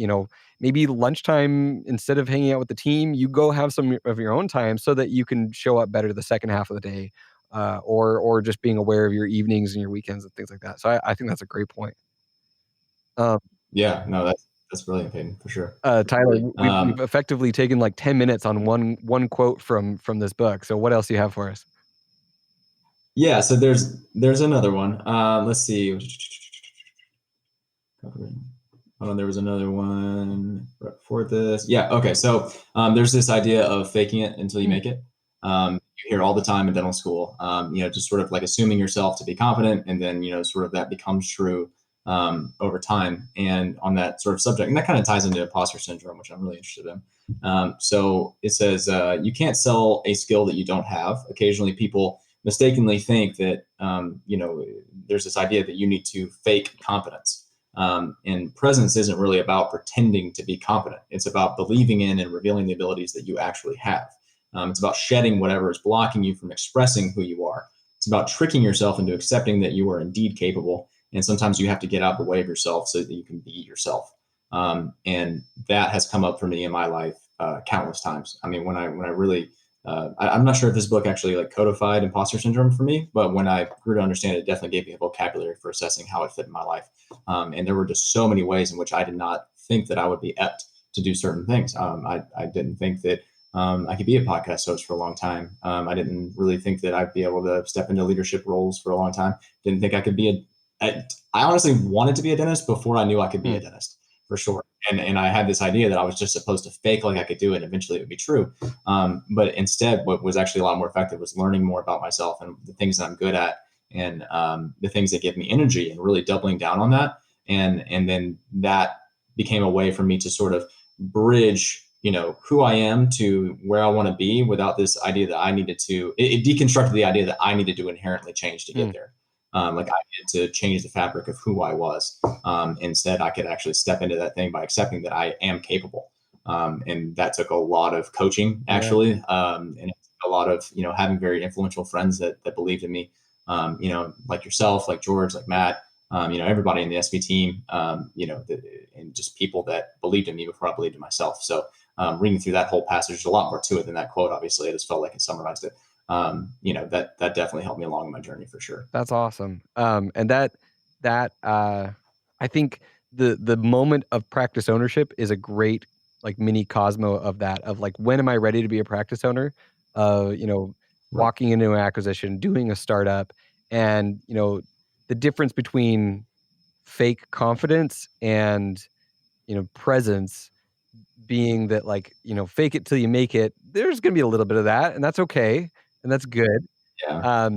maybe lunchtime, instead of hanging out with the team, you go have some of your own time so that you can show up better the second half of the day, or just being aware of your evenings and your weekends and things like that. So I think that's a great point. Yeah, no, that's brilliant, Peyton, for sure. Tyler, we've effectively taken like 10 minutes on one quote from this book. So what else do you have for us? Yeah, so there's another one. Let's see. There was another one for this. Yeah, okay. So there's this idea of faking it until you make it. You hear all the time in dental school, just sort of like assuming yourself to be confident, and then, sort of that becomes true over time. And on that sort of subject, and that kind of ties into imposter syndrome, which I'm really interested in. So it says, you can't sell a skill that you don't have. Occasionally people mistakenly think that, there's this idea that you need to fake competence. And presence isn't really about pretending to be competent. It's about believing in and revealing the abilities that you actually have. It's about shedding whatever is blocking you from expressing who you are. It's about tricking yourself into accepting that you are indeed capable. And sometimes you have to get out of the way of yourself so that you can be yourself. And that has come up for me in my life countless times. I mean, when I really, I'm not sure if this book actually like codified imposter syndrome for me, but when I grew to understand it, definitely gave me a vocabulary for assessing how it fit in my life. And there were just so many ways in which I did not think that I would be apt to do certain things. I didn't think that I could be a podcast host for a long time. I didn't really think that I'd be able to step into leadership roles for a long time. Didn't think I could be I honestly wanted to be a dentist before I knew I could be a dentist, for sure. and I had this idea that I was just supposed to fake like I could do it, and eventually it would be true. But instead, what was actually a lot more effective was learning more about myself and the things that I'm good at, and the things that give me energy, and really doubling down on that. And then that became a way for me to sort of bridge, who I am to where I want to be, without this idea that I needed to. It deconstructed the idea that I needed to inherently change to get there. Like I needed to change the fabric of who I was. Instead, I could actually step into that thing by accepting that I am capable. And that took a lot of coaching, actually, and it took a lot of having very influential friends that believed in me. Like yourself, like George, like Matt. Everybody in the SB team. And just people that believed in me before I believed in myself. So reading through that whole passage, there's a lot more to it than that quote. Obviously, I just felt like it summarized it. That definitely helped me along in my journey for sure. That's awesome. And that I think the moment of practice ownership is a great like mini Cosmo of that, of like, when am I ready to be a practice owner? Walking into an acquisition, doing a startup, and the difference between fake confidence and presence being that, like, fake it till you make it. There's going to be a little bit of that, and that's okay, and that's good. Yeah.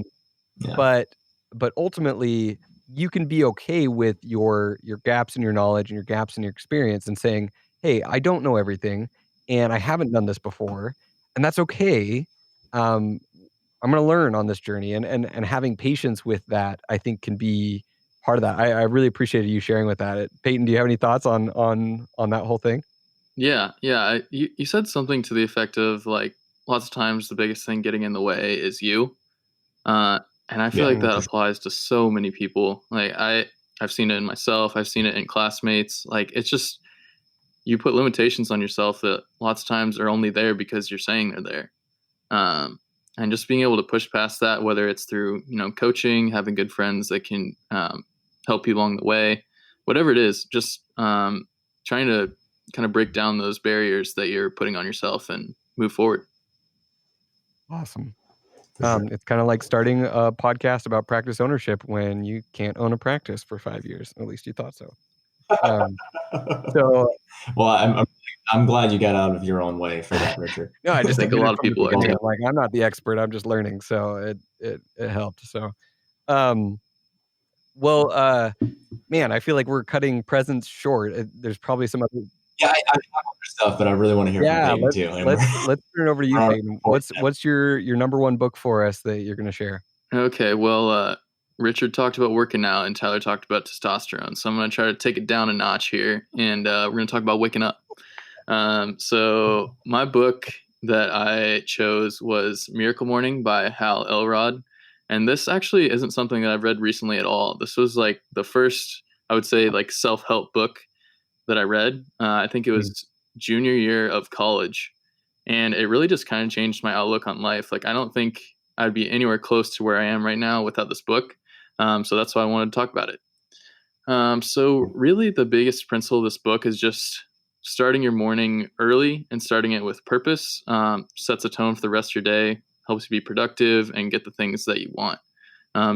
Yeah. But ultimately, you can be okay with your gaps in your knowledge and your gaps in your experience, and saying, "Hey, I don't know everything, and I haven't done this before, and that's okay. Um, I'm going to learn on this journey," and having patience with that, I think, can be part of that. I really appreciated you sharing with that. Peyton, do you have any thoughts on that whole thing? Yeah. You said something to the effect of like, lots of times the biggest thing getting in the way is you. And I feel like that applies to so many people. Like I've seen it in myself. I've seen it in classmates. Like, it's just, you put limitations on yourself that lots of times are only there because you're saying they're there. And just being able to push past that, whether it's through, coaching, having good friends that can help you along the way, whatever it is, just trying to kind of break down those barriers that you're putting on yourself and move forward. Awesome. It's kind of like starting a podcast about practice ownership when you can't own a practice for 5 years. At least you thought so. Well, I'm glad you got out of your own way for that, Richard. No, I just think a lot of people are too. Like, I'm not the expert. I'm just learning, so it helped. So, man, I feel like we're cutting presents short. There's probably some other. Yeah, I have other stuff, but I really want to hear from Peyton too. Let's turn it over to you, Peyton. What's your number one book for us that you're going to share? Okay, well, Richard talked about working out, and Tyler talked about testosterone. So I'm going to try to take it down a notch here, and we're going to talk about waking up. So my book that I chose was Miracle Morning by Hal Elrod. And this actually isn't something that I've read recently at all. This was like the first, I would say, like self-help book that I read. I think it was junior year of college. And it really just kind of changed my outlook on life. Like, I don't think I'd be anywhere close to where I am right now without this book. So that's why I wanted to talk about it. So really the biggest principle of this book is just starting your morning early and starting it with purpose. Sets a tone for the rest of your day, helps you be productive and get the things that you want.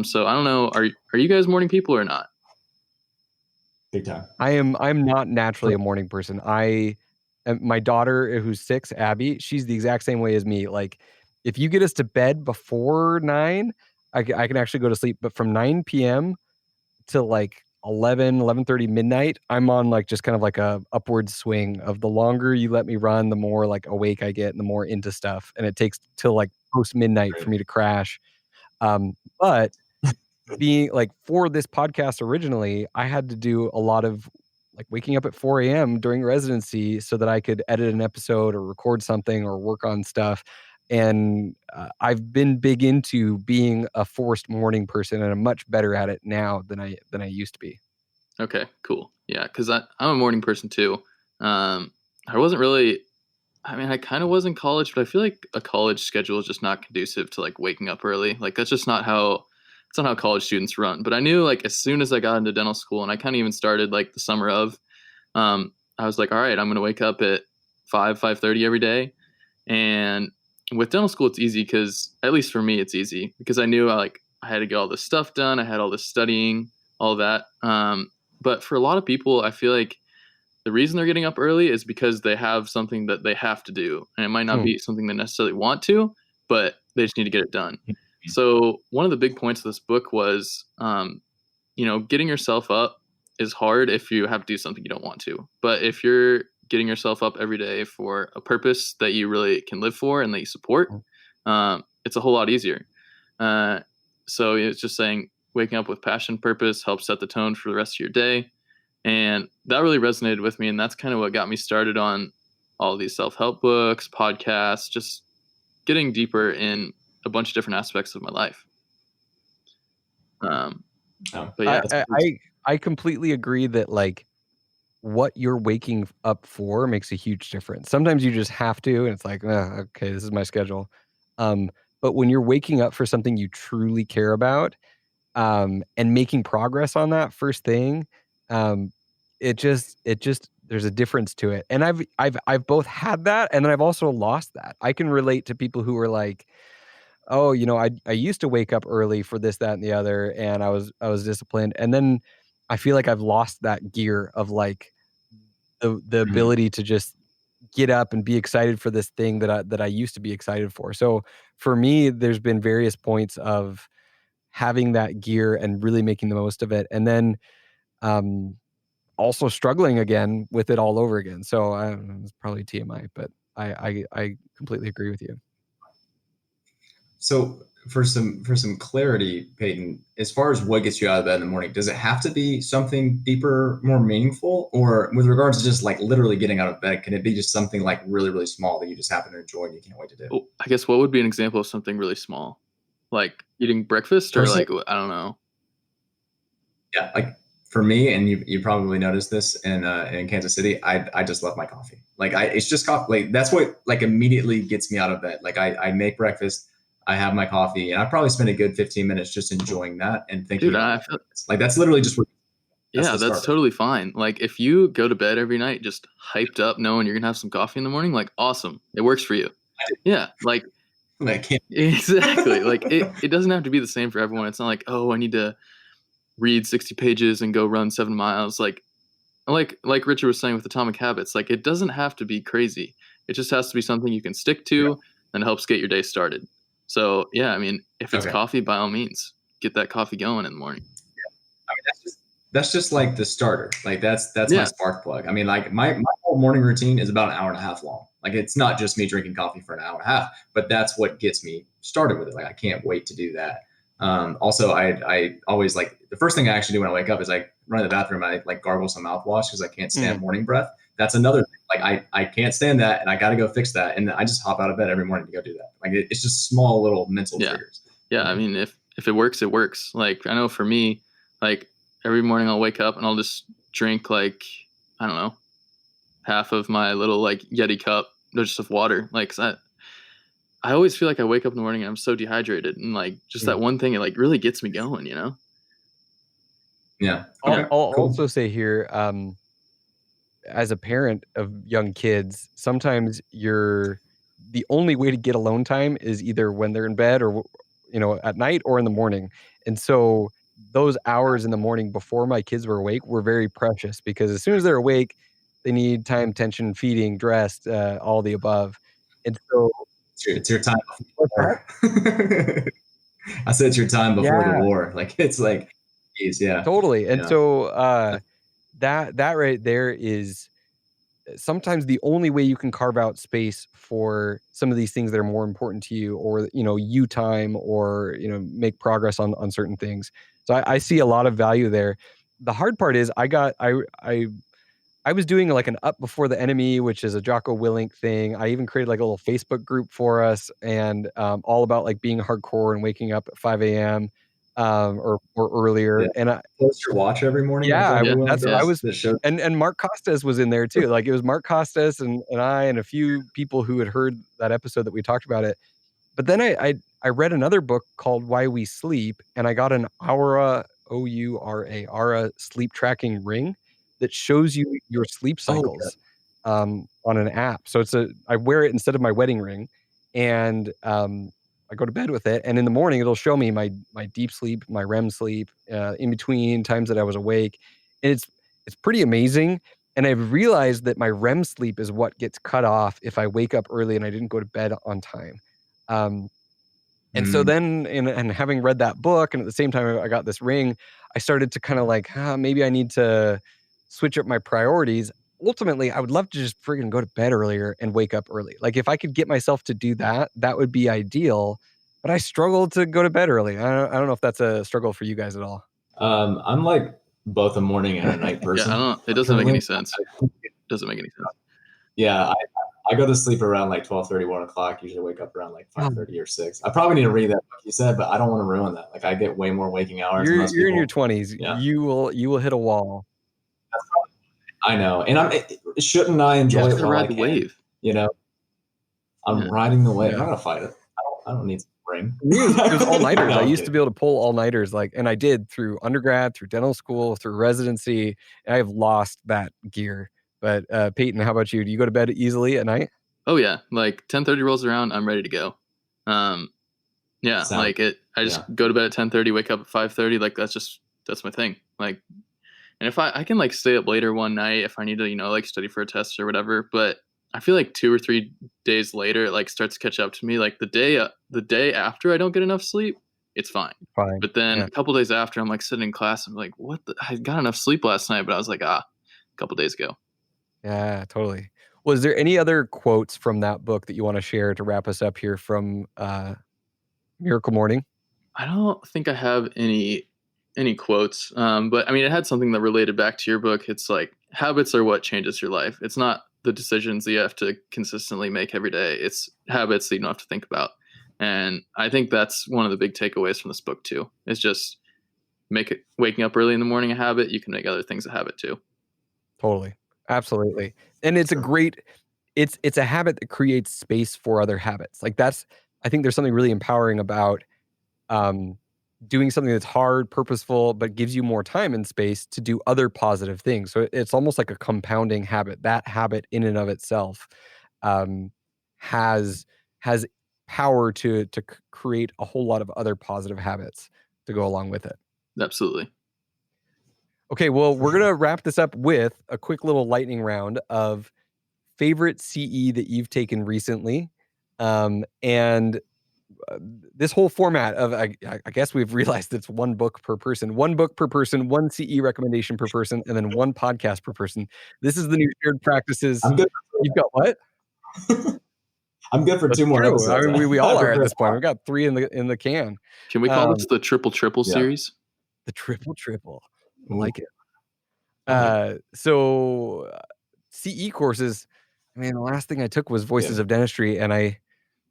So I don't know, are you guys morning people or not? Big time. I'm not naturally a morning person. My daughter, who's 6, Abby, she's the exact same way as me. Like, if you get us to bed before 9, I can actually go to sleep. But from 9 p.m. to like 11:30 midnight, I'm on like just kind of like a upward swing of the longer you let me run, the more like awake I get and the more into stuff. And it takes till like post midnight for me to crash. But being like, for this podcast originally, I had to do a lot of like waking up at 4 a.m. during residency so that I could edit an episode or record something or work on stuff. And I've been big into being a forced morning person, and I'm much better at it now than I used to be. Okay, cool. Yeah, because I'm a morning person too. I wasn't really, I kind of was in college, but I feel like a college schedule is just not conducive to like waking up early. Like, that's just not how college students run. But I knew, like, as soon as I got into dental school, and I kind of even started like the summer of, I was like, all right, I'm going to wake up at 5:30 every day. And with dental school, it's easy because, at least for me, it's easy because I knew I had to get all this stuff done. I had all this studying, all that. But for a lot of people, I feel like the reason they're getting up early is because they have something that they have to do, and it might not be something they necessarily want to, but they just need to get it done. So one of the big points of this book was, getting yourself up is hard if you have to do something you don't want to. But if you're getting yourself up every day for a purpose that you really can live for and that you support, it's a whole lot easier. So it's just saying waking up with passion, purpose helps set the tone for the rest of your day. And that really resonated with me. And that's kind of what got me started on all these self-help books, podcasts, just getting deeper in a bunch of different aspects of my life. But yeah, I completely agree that like what you're waking up for makes a huge difference. Sometimes you just have to, and it's like, okay, this is my schedule. But when you're waking up for something you truly care about, and making progress on that first thing, it just there's a difference to it. And I've both had that, and then I've also lost that. I can relate to people who are like, oh, I used to wake up early for this, that, and the other, and I was disciplined, and then I feel like I've lost that gear of like the ability to just get up and be excited for this thing that I used to be excited for. So for me, there's been various points of having that gear and really making the most of it, and then also struggling again with it all over again. So I don't know, it's probably TMI, but I completely agree with you. So for some clarity, Peyton, as far as what gets you out of bed in the morning, does it have to be something deeper, more meaningful? Or with regards to just like literally getting out of bed, can it be just something like really, really small that you just happen to enjoy and you can't wait to do? I guess what would be an example of something really small? Like eating breakfast, or like, I don't know. Yeah, like for me, and you probably noticed this in Kansas City, I just love my coffee. Like it's just coffee. Like that's what like immediately gets me out of bed. Like I make breakfast, I have my coffee, and I probably spend a good 15 minutes just enjoying that and thinking. Dude, like that's literally just what. That's totally fine. Like if you go to bed every night just hyped up, knowing you're gonna have some coffee in the morning, like awesome, it works for you. Yeah, like exactly. Like it doesn't have to be the same for everyone. It's not like, oh, I need to read 60 pages and go run 7 miles. Like Richard was saying with Atomic Habits, like it doesn't have to be crazy. It just has to be something you can stick to and helps get your day started. So yeah, I mean, if it's coffee, by all means, get that coffee going in the morning. Yeah. I mean, that's just like the starter. Like that's my spark plug. I mean, like my whole morning routine is about an hour and a half long. Like it's not just me drinking coffee for an hour and a half, but that's what gets me started with it. Like I can't wait to do that. Also, I always like the first thing I actually do when I wake up is I run to the bathroom. I like gargle some mouthwash because I can't stand morning breath. That's another thing. Like I can't stand that, and I got to go fix that. And I just hop out of bed every morning to go do that. Like it's just small little mental triggers. Yeah, I mean, if it works, it works. Like I know for me, like every morning I'll wake up and I'll just drink like, I don't know, half of my little like Yeti cup just of water. Like, 'cause I always feel like I wake up in the morning and I'm so dehydrated, and like just that one thing, it like really gets me going, you know? Yeah. I'll also say here, as a parent of young kids, sometimes the only way to get alone time is either when they're in bed or, at night or in the morning. And so those hours in the morning before my kids were awake were very precious, because as soon as they're awake, they need time, attention, feeding, dressed, all the above. And so it's your time before. I said it's your time before the war. Like it's like, geez, yeah, totally. And so that right there is sometimes the only way you can carve out space for some of these things that are more important to you, or you time, or make progress on certain things. So I see a lot of value there. The hard part is I was doing like an Up Before the Enemy, which is a Jocko Willink thing. I even created like a little Facebook group for us, and all about like being hardcore and waking up at 5 a.m. Or earlier. Yeah. And I post your watch every morning. I was, and Mark Costas was in there too. Like it was Mark Costas and I and a few people who had heard that episode that we talked about it. But then I read another book called Why We Sleep, and I got an Oura, Oura sleep tracking ring that shows you your sleep cycles on an app. So I wear it instead of my wedding ring, and I go to bed with it, and in the morning it'll show me my deep sleep, my REM sleep, in between times that I was awake. And it's pretty amazing. And I've realized that my REM sleep is what gets cut off if I wake up early and I didn't go to bed on time. Um, and so then, and having read that book, and at the same time I got this ring, I started to kind of like, maybe I need to switch up my priorities. Ultimately, I would love to just friggin' go to bed earlier and wake up early. Like if I could get myself to do that, that would be ideal. But I struggle to go to bed early. I don't know if that's a struggle for you guys at all. I'm like both a morning and a night person. Yeah, it doesn't make any sense. Doesn't make any sense. Yeah, I go to sleep around like 12:30, 1 o'clock. Usually wake up around like 5:30 or 6. I probably need to read that book you said, but I don't want to ruin that. Like I get way more waking hours. You're than most in people. your 20s. Yeah. You will hit a wall. I know, and shouldn't I enjoy it while I ride the can? wave. You know, I'm riding the wave. I'm not gonna fight it. I don't need spring. There's all-nighters. No, I used to be able to pull all-nighters, and I did through undergrad, through dental school, through residency. And I have lost that gear. But Peyton, how about you? Do you go to bed easily at night? Oh yeah, like 10:30 rolls around, I'm ready to go. Yeah, I just go to bed at 10:30, wake up at 5:30. Like that's my thing. Like, and if I can like stay up later one night if I need to, like study for a test or whatever. But I feel like 2 or 3 days later, it like starts to catch up to me. Like the day after I don't get enough sleep, it's fine. But then a couple days after, I'm like sitting in class, I'm like, I got enough sleep last night, but I was like, a couple days ago. Yeah, totally. Was there any other quotes from that book that you want to share to wrap us up here from Miracle Morning? I don't think I have any quotes, but I mean, it had something that related back to your book. It's like habits are what changes your life. It's not the decisions that you have to consistently make every day. It's habits that you don't have to think about. And I think that's one of the big takeaways from this book too. It's just waking up early in the morning a habit. You can make other things a habit too. Totally. Absolutely. And it's it's a habit that creates space for other habits. Like I think there's something really empowering about doing something that's hard, purposeful, but gives you more time and space to do other positive things. So it's almost like a compounding habit. That habit in and of itself has power to create a whole lot of other positive habits to go along with it. Absolutely. Okay, well, we're going to wrap this up with a quick little lightning round of favorite CE that you've taken recently. And this whole format of, I guess we've realized it's one book per person, one CE recommendation per person, and then one podcast per person. This is the new shared practices. I'm good. You've got what? I'm good for 2 more episodes. I mean, we all are at this point. We've got 3 in the can. Can we call this the triple series? The triple. I like it. So CE courses, I mean, the last thing I took was Voices of Dentistry, and I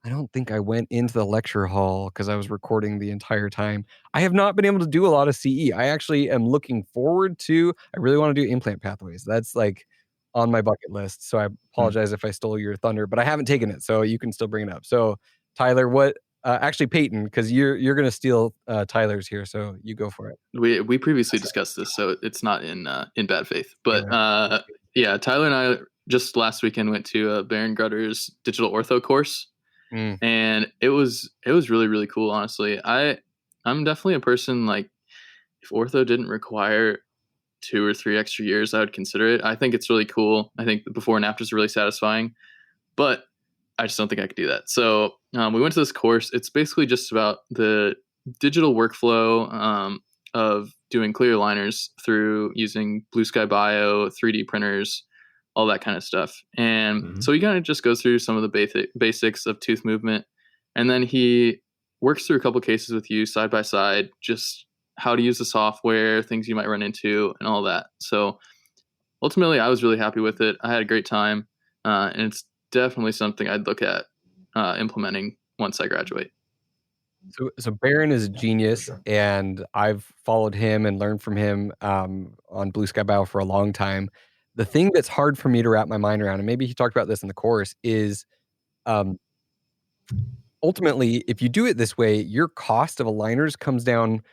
don't think I went into the lecture hall because I was recording the entire time. I have not been able to do a lot of CE. I actually am looking forward to, I really want to do implant pathways. That's like on my bucket list. So I apologize if I stole your thunder, but I haven't taken it, so you can still bring it up. So Tyler, actually Peyton, because you're going to steal Tyler's here, so you go for it. We previously discussed this, so it's not in bad faith. But Tyler and I just last weekend went to Baron Grutter's digital ortho course. And it was really, really cool. Honestly, I'm definitely a person, like, if ortho didn't require 2 or 3 extra years, I would consider it. I think it's really cool. I think the before and after is really satisfying, but I just don't think I could do that. So we went to this course. It's basically just about the digital workflow of doing clear aligners through using Blue Sky Bio, 3D printers, all that kind of stuff. And so he kind of just goes through some of the basics of tooth movement. And then he works through a couple cases with you side by side, just how to use the software, things you might run into, and all that. So ultimately, I was really happy with it. I had a great time. And it's definitely something I'd look at implementing once I graduate. So Baron is a genius, and I've followed him and learned from him on Blue Sky Bio for a long time. The thing that's hard for me to wrap my mind around, and maybe he talked about this in the course, is ultimately, if you do it this way, your cost of aligners comes down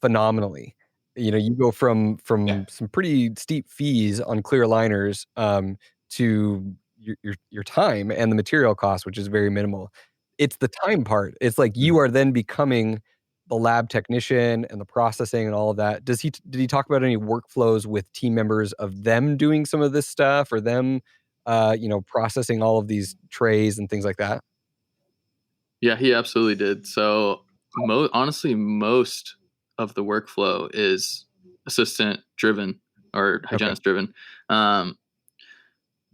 phenomenally. You go from some pretty steep fees on clear aligners to your time and the material cost, which is very minimal. It's the time part. It's like you are then becoming the lab technician and the processing and all of that. Did he talk about any workflows with team members of them doing some of this stuff, or them, processing all of these trays and things like that? Yeah, he absolutely did. So, honestly, most of the workflow is assistant driven or hygienist driven.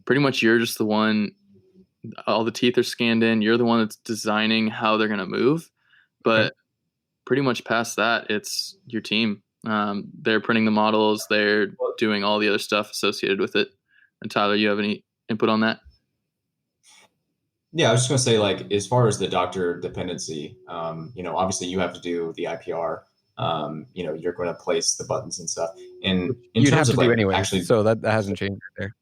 Pretty much, you're just the one. All the teeth are scanned in. You're the one that's designing how they're going to move. But pretty much past that, it's your team. They're printing the models. They're doing all the other stuff associated with it. And Tyler, you have any input on that? Yeah, I was just going to say, like, as far as the doctor dependency, obviously you have to do the IPR. You're going to place the buttons and stuff. And you'd have to do anyway, actually, so that hasn't changed there.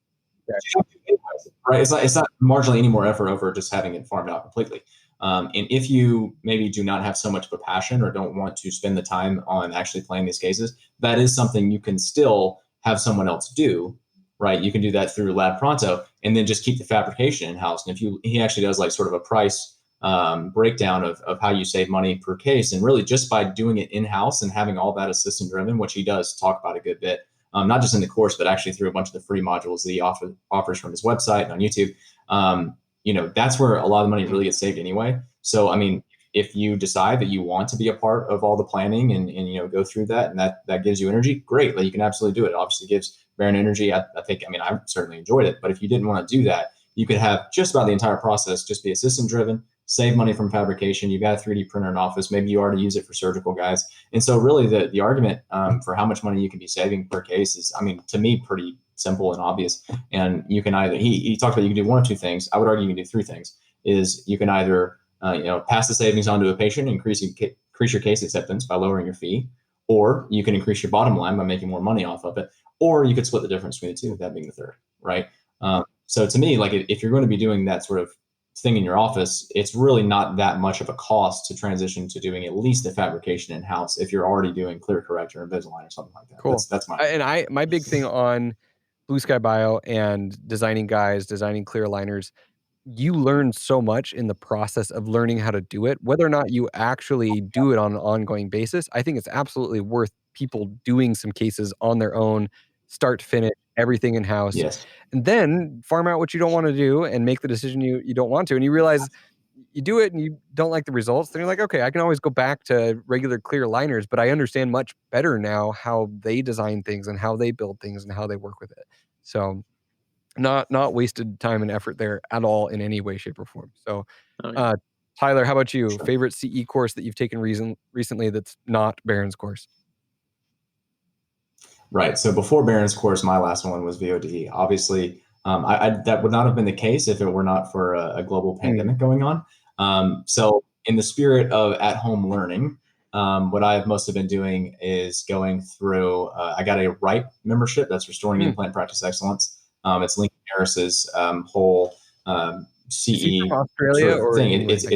Right, it's not marginally any more effort over just having it farmed out completely. And if you maybe do not have so much of a passion or don't want to spend the time on actually playing these cases, that is something you can still have someone else do. Right, you can do that through Lab Pronto, and then just keep the fabrication in house. And he actually does like sort of a price breakdown of how you save money per case, and really just by doing it in house and having all that assistant driven, which he does talk about a good bit. Not just in the course, but actually through a bunch of the free modules that he offers from his website and on YouTube. That's where a lot of the money really gets saved anyway. So, I mean, if you decide that you want to be a part of all the planning and go through that, and that gives you energy, great. Like, you can absolutely do it. It obviously gives Baron energy. I certainly enjoyed it. But if you didn't want to do that, you could have just about the entire process just be assistant driven, save money from fabrication. You've got a 3D printer in office. Maybe you already use it for surgical guys. And so really the argument for how much money you can be saving per case is, to me, pretty simple and obvious. And you can either, he talked about you can do one of two things. I would argue you can do three things. Is you can either, pass the savings on to a patient, increase your case acceptance by lowering your fee, or you can increase your bottom line by making more money off of it, or you could split the difference between the two, that being the third, right? So to me, like, if you're going to be doing that sort of thing in your office, it's really not that much of a cost to transition to doing at least the fabrication in house if you're already doing clear corrector or Invisalign or something like that. Cool. That's my big thing on Blue Sky Bio and designing clear aligners. You learn so much in the process of learning how to do it, whether or not you actually do it on an ongoing basis. I think it's absolutely worth people doing some cases on their own, start to finish, everything in house, yes, and then farm out what you don't want to do and make the decision you don't want to. And you realize you do it and you don't like the results. Then you're like, okay, I can always go back to regular clear aligners, but I understand much better now how they design things and how they build things and how they work with it. So not wasted time and effort there at all in any way, shape, or form. So, Tyler, how about you? Sure. Favorite CE course that you've taken recently that's not Baron's course? Right. So before Baron's course, my last one was VOD. Obviously, that would not have been the case if it were not for a global pandemic going on. So in the spirit of at-home learning, what I've mostly been doing is going through, I got a RIPE membership, that's Restoring Implant Practice Excellence. It's Lincoln Harris's whole CE Australia or thing. It's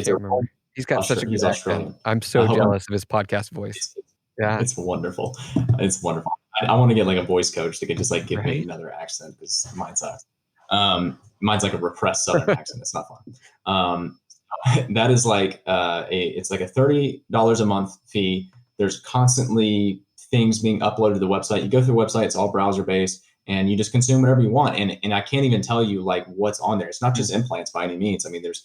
he's got such a good Australian. I'm so jealous of his podcast voice. It's wonderful. It's wonderful. I want to get like a voice coach that can just like give me another accent, because mine sucks. Mine's like a repressed Southern accent. It's not fun. That is like it's like a $30 a month fee. There's constantly things being uploaded to the website. You go through the website, it's all browser based, and you just consume whatever you want. And I can't even tell you like what's on there. It's not just implants by any means. I mean, there's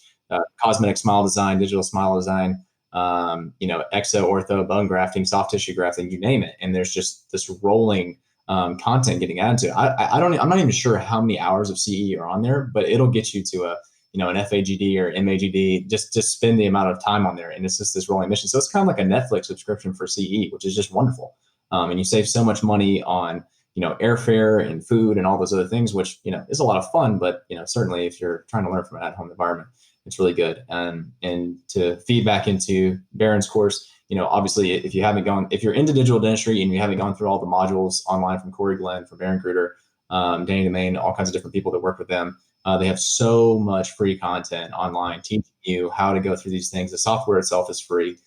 cosmetic smile design, digital smile design, exo, ortho, bone grafting, soft tissue grafting, you name it. And there's just this rolling content getting added to it. I'm not even sure how many hours of CE are on there, but it'll get you to an FAGD or MAGD, just spend the amount of time on there. And it's just this rolling mission. So it's kind of like a Netflix subscription for CE, which is just wonderful. And you save so much money on, airfare and food and all those other things, which, is a lot of fun, but, certainly if you're trying to learn from an at-home environment, it's really good. And to feed back into Baron's course, obviously if you're into digital dentistry and you haven't gone through all the modules online from Corey Glenn, from Baron Gruder, Danny DeMaine, all kinds of different people that work with them, they have so much free content online teaching you how to go through these things. The software itself is free.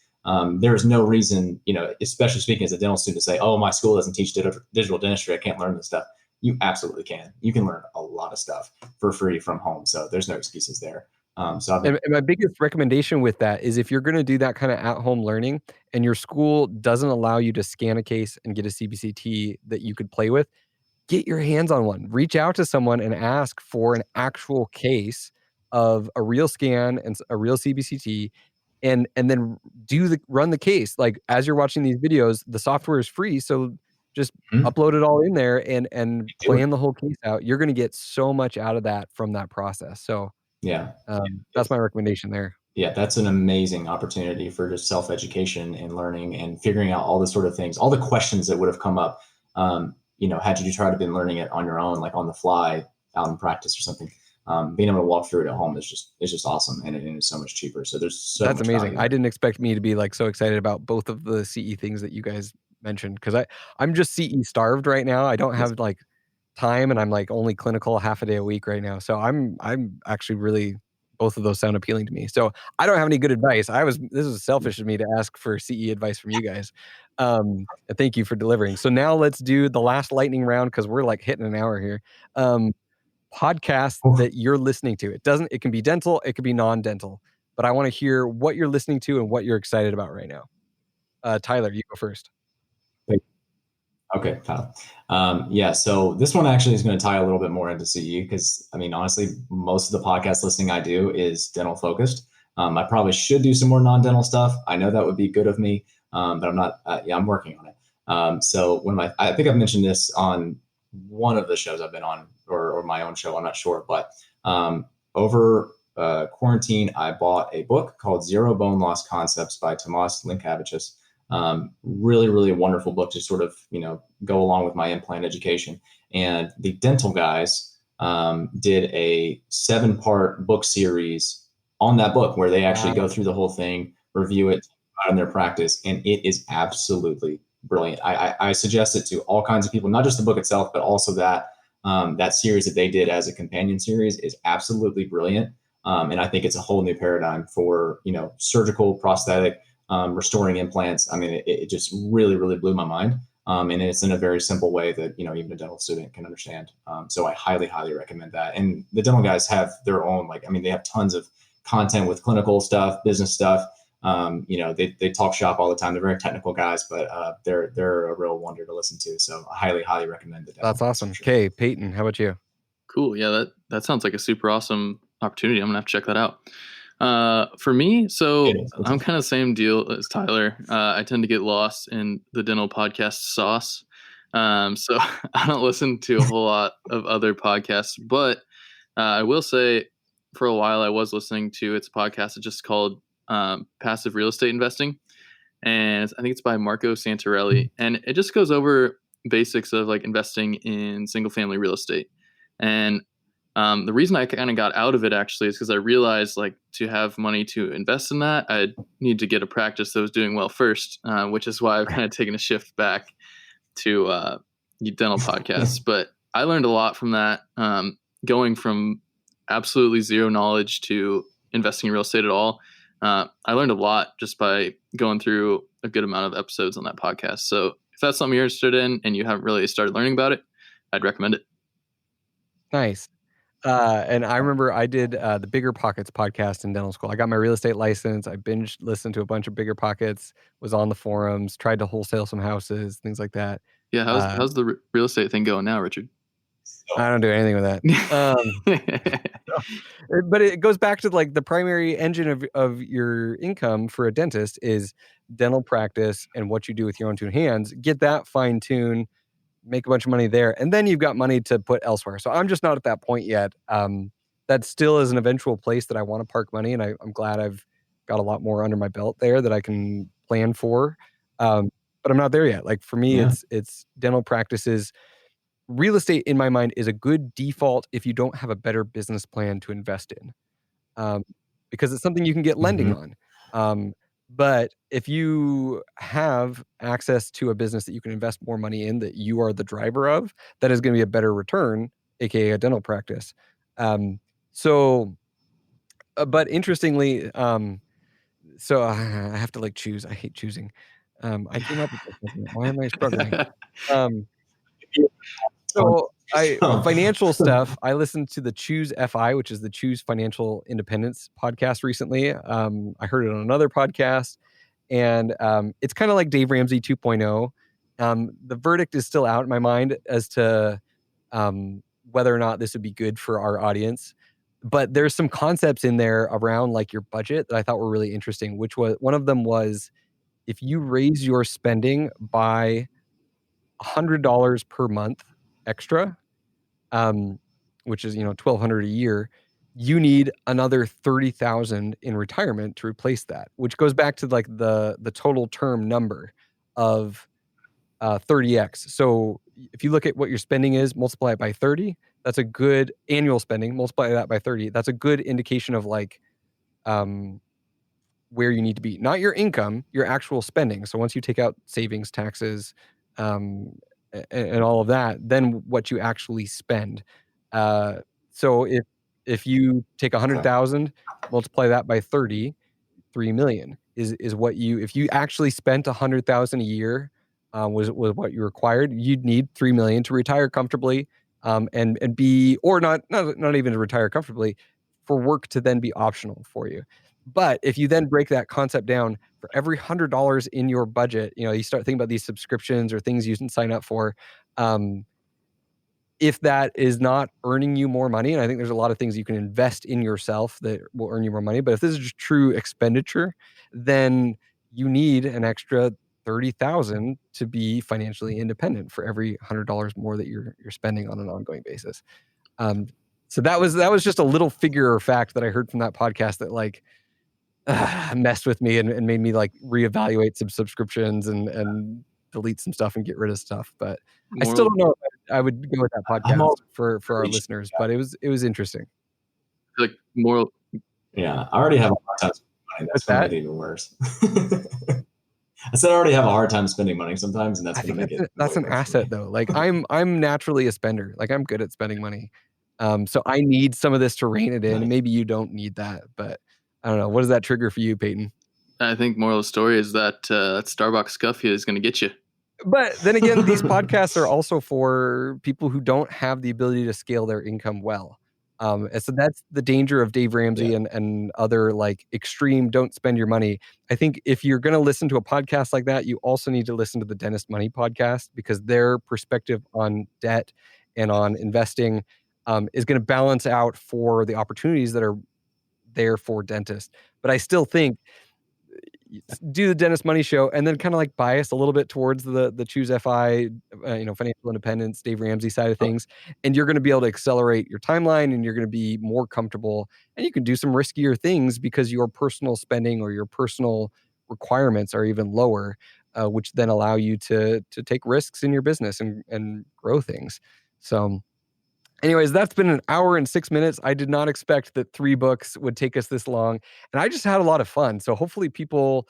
There's no reason, especially speaking as a dental student, to say, oh, my school doesn't teach digital dentistry, I can't learn this stuff. You absolutely can. You can learn a lot of stuff for free from home. So there's no excuses there. So I've been, And my biggest recommendation with that is if you're going to do that kind of at-home learning and your school doesn't allow you to scan a case and get a CBCT that you could play with, get your hands on one. Reach out to someone and ask for an actual case of a real scan and a real CBCT, and then run the case. Like, as you're watching these videos, the software is free, so just Mhm. upload it all in there and Do it. plan the whole case out. You're gonna get so much out of that from that process. So, Yeah. that's my recommendation there. Yeah, that's an amazing opportunity for just self-education and learning and figuring out all the sort of things, all the questions that would have come up, had you tried to been learning it on your own, like on the fly, out in practice or something. Being able to walk through it at home is just awesome, and it's so much cheaper. So there's so That's much amazing. value I there. didn't expect me to be, like, so excited about both of the CE things that you guys mentioned, 'cause I'm just CE starved right now. I don't Yes. have, like, time, and I'm, like, only clinical half a day a week right now. So I'm actually really both of those sound appealing to me. So I don't have any good advice. This is selfish of me to ask for CE advice from you guys. And thank you for delivering. So now let's do the last lightning round, 'cause we're, like, hitting an hour here. Um, Podcasts Oof. that you're listening to. It can be dental, it could be non-dental, but I wanna hear what you're listening to and what you're excited about right now. Tyler, you go first. Okay, Kyle. Yeah, so this one actually is going to tie a little bit more into CE because, I mean, honestly, most of the podcast listening I do is dental focused. I probably should do some more non-dental stuff. I know that would be good of me, but I'm not. Yeah, I'm working on it. So I think I've mentioned this on one of the shows I've been on, or my own show. I'm not sure, but over quarantine, I bought a book called Zero Bone Loss Concepts by Tomas Linkavicius. Really, really wonderful book to sort of, go along with my implant education. And the dental guys did a 7-part book series on that book where they actually Wow. go through the whole thing, review it in their practice, and it is absolutely brilliant. I suggest it to all kinds of people, not just the book itself, but also that series that they did as a companion series is absolutely brilliant. And I think it's a whole new paradigm for, surgical, prosthetic, restoring implants. I mean, it just really, really blew my mind. And it's in a very simple way that, even a dental student can understand. So I highly, highly recommend that. And the dental guys have their own, they have tons of content with clinical stuff, business stuff. They talk shop all the time. They're very technical guys, but they're a real wonder to listen to. So I highly, highly recommend the dental. That's awesome. Sure. Okay, Peyton, how about you? Cool. Yeah, that sounds like a super awesome opportunity. I'm gonna have to check that out. For me, so I'm kind of the same deal as Tyler. I tend to get lost in the dental podcast sauce. So I don't listen to a whole lot of other podcasts, but I will say for a while I was listening to it's a podcast. It's just called Passive Real Estate Investing. And I think it's by Marco Santarelli. And it just goes over basics of like investing in single family real estate. And the reason I kind of got out of it actually is because I realized like to have money to invest in that, I need to get a practice that was doing well first, which is why I've kind of taken a shift back to dental podcasts. But I learned a lot from that, going from absolutely zero knowledge to investing in real estate at all. I learned a lot just by going through a good amount of episodes on that podcast. So if that's something you're interested in and you haven't really started learning about it, I'd recommend it. Nice. And I remember I did the Bigger Pockets podcast in dental school. I got my real estate license. I binge listened to a bunch of Bigger Pockets, was on the forums, tried to wholesale some houses, things like that. Yeah, how's the real estate thing going now, Richard? I don't do anything with that. But it goes back to like the primary engine of your income for a dentist is dental practice and what you do with your own two hands. Get that fine tuned, make a bunch of money there, and then you've got money to put elsewhere. So I'm just not at that point yet. That still is an eventual place that I want to park money, and I'm glad I've got a lot more under my belt there that I can plan for. But I'm not there yet. Like for me, Yeah. it's dental practices. Real estate, in my mind, is a good default if you don't have a better business plan to invest in, because it's something you can get lending on. But if you have access to a business that you can invest more money in, that you are the driver of, that is going to be a better return, aka a dental practice. But interestingly, so I have to like choose. I hate choosing. I came up with this. Why am I struggling? Um, so Financial stuff. I listened to the Choose FI, which is the Choose Financial Independence podcast recently. I heard it on another podcast, and it's kind of like Dave Ramsey 2.0. The verdict is still out in my mind as to whether or not this would be good for our audience. But there's some concepts in there around like your budget that I thought were really interesting, which was one of them was if you raise your spending by $100 per month extra, which is $1,200 a year, you need another 30,000 in retirement to replace that, which goes back to like the total term number of 30x. So if you look at what your spending is, multiply it by 30, that's a good annual spending, multiply that by 30. That's a good indication of like where you need to be, not your income, your actual spending. So once you take out savings, taxes, and all of that, then what you actually spend. So if you take 100,000, multiply that by 30, 3 million is what you, if you actually spent 100,000 a year, was what you required, you'd need 3 million to retire comfortably, and be, or not even to retire comfortably, for work to then be optional for you. But if you then break that concept down, for every $100 in your budget, you start thinking about these subscriptions or things you can sign up for. If that is not earning you more money, and I think there's a lot of things you can invest in yourself that will earn you more money, but if this is just true expenditure, then you need an extra 30,000 to be financially independent for every $100 more that you're spending on an ongoing basis. So that was just a little figure or fact that I heard from that podcast that like messed with me and made me like reevaluate some subscriptions and delete some stuff and get rid of stuff. But I still don't know if I would go with that podcast for our listeners, but it was interesting. Like moral. Yeah, I already have a hard time spending money. That's going to make it even worse. I said I already have a hard time spending money sometimes, and that's going to make it. That's an asset though. Like I'm naturally a spender. Like I'm good at spending money. So I need some of this to rein it in. Nice. Maybe you don't need that, but I don't know. What does that trigger for you, Peyton? I think moral of the story is that that Starbucks coffee is going to get you. But then again, these podcasts are also for people who don't have the ability to scale their income well. And so that's the danger of Dave Ramsey and other like extreme don't spend your money. I think if you're going to listen to a podcast like that, you also need to listen to the Dentist Money podcast, because their perspective on debt and on investing is going to balance out for the opportunities that are there for dentists. But I still think do the Dentist Money show and then kind of like bias a little bit towards the Choose FI, financial independence, Dave Ramsey side of things. And you're going to be able to accelerate your timeline, and you're going to be more comfortable, and you can do some riskier things because your personal spending or your personal requirements are even lower, which then allow you to take risks in your business and grow things. So anyways, that's been an hour and 6 minutes. I did not expect that 3 books would take us this long, and I just had a lot of fun. So hopefully people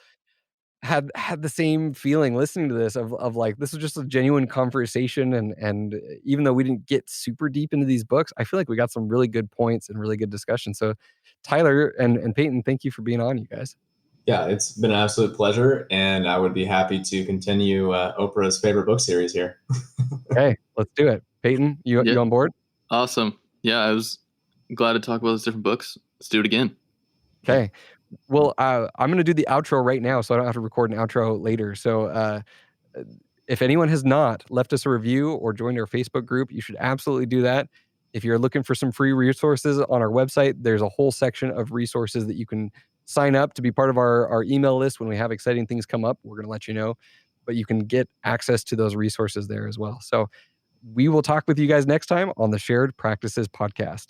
had the same feeling listening to this of like, this is just a genuine conversation. And even though we didn't get super deep into these books, I feel like we got some really good points and really good discussion. So Tyler and Peyton, thank you for being on, you guys. Yeah, it's been an absolute pleasure, and I would be happy to continue Oprah's favorite book series here. Okay, let's do it. Peyton, you on board? Awesome. Yeah, I was glad to talk about those different books. Let's do it again. Okay. Well, I'm going to do the outro right now, so I don't have to record an outro later. So if anyone has not left us a review or joined our Facebook group, you should absolutely do that. If you're looking for some free resources on our website, there's a whole section of resources that you can sign up to be part of our email list. When we have exciting things come up, we're going to let you know. But you can get access to those resources there as well. So we will talk with you guys next time on the Shared Practices Podcast.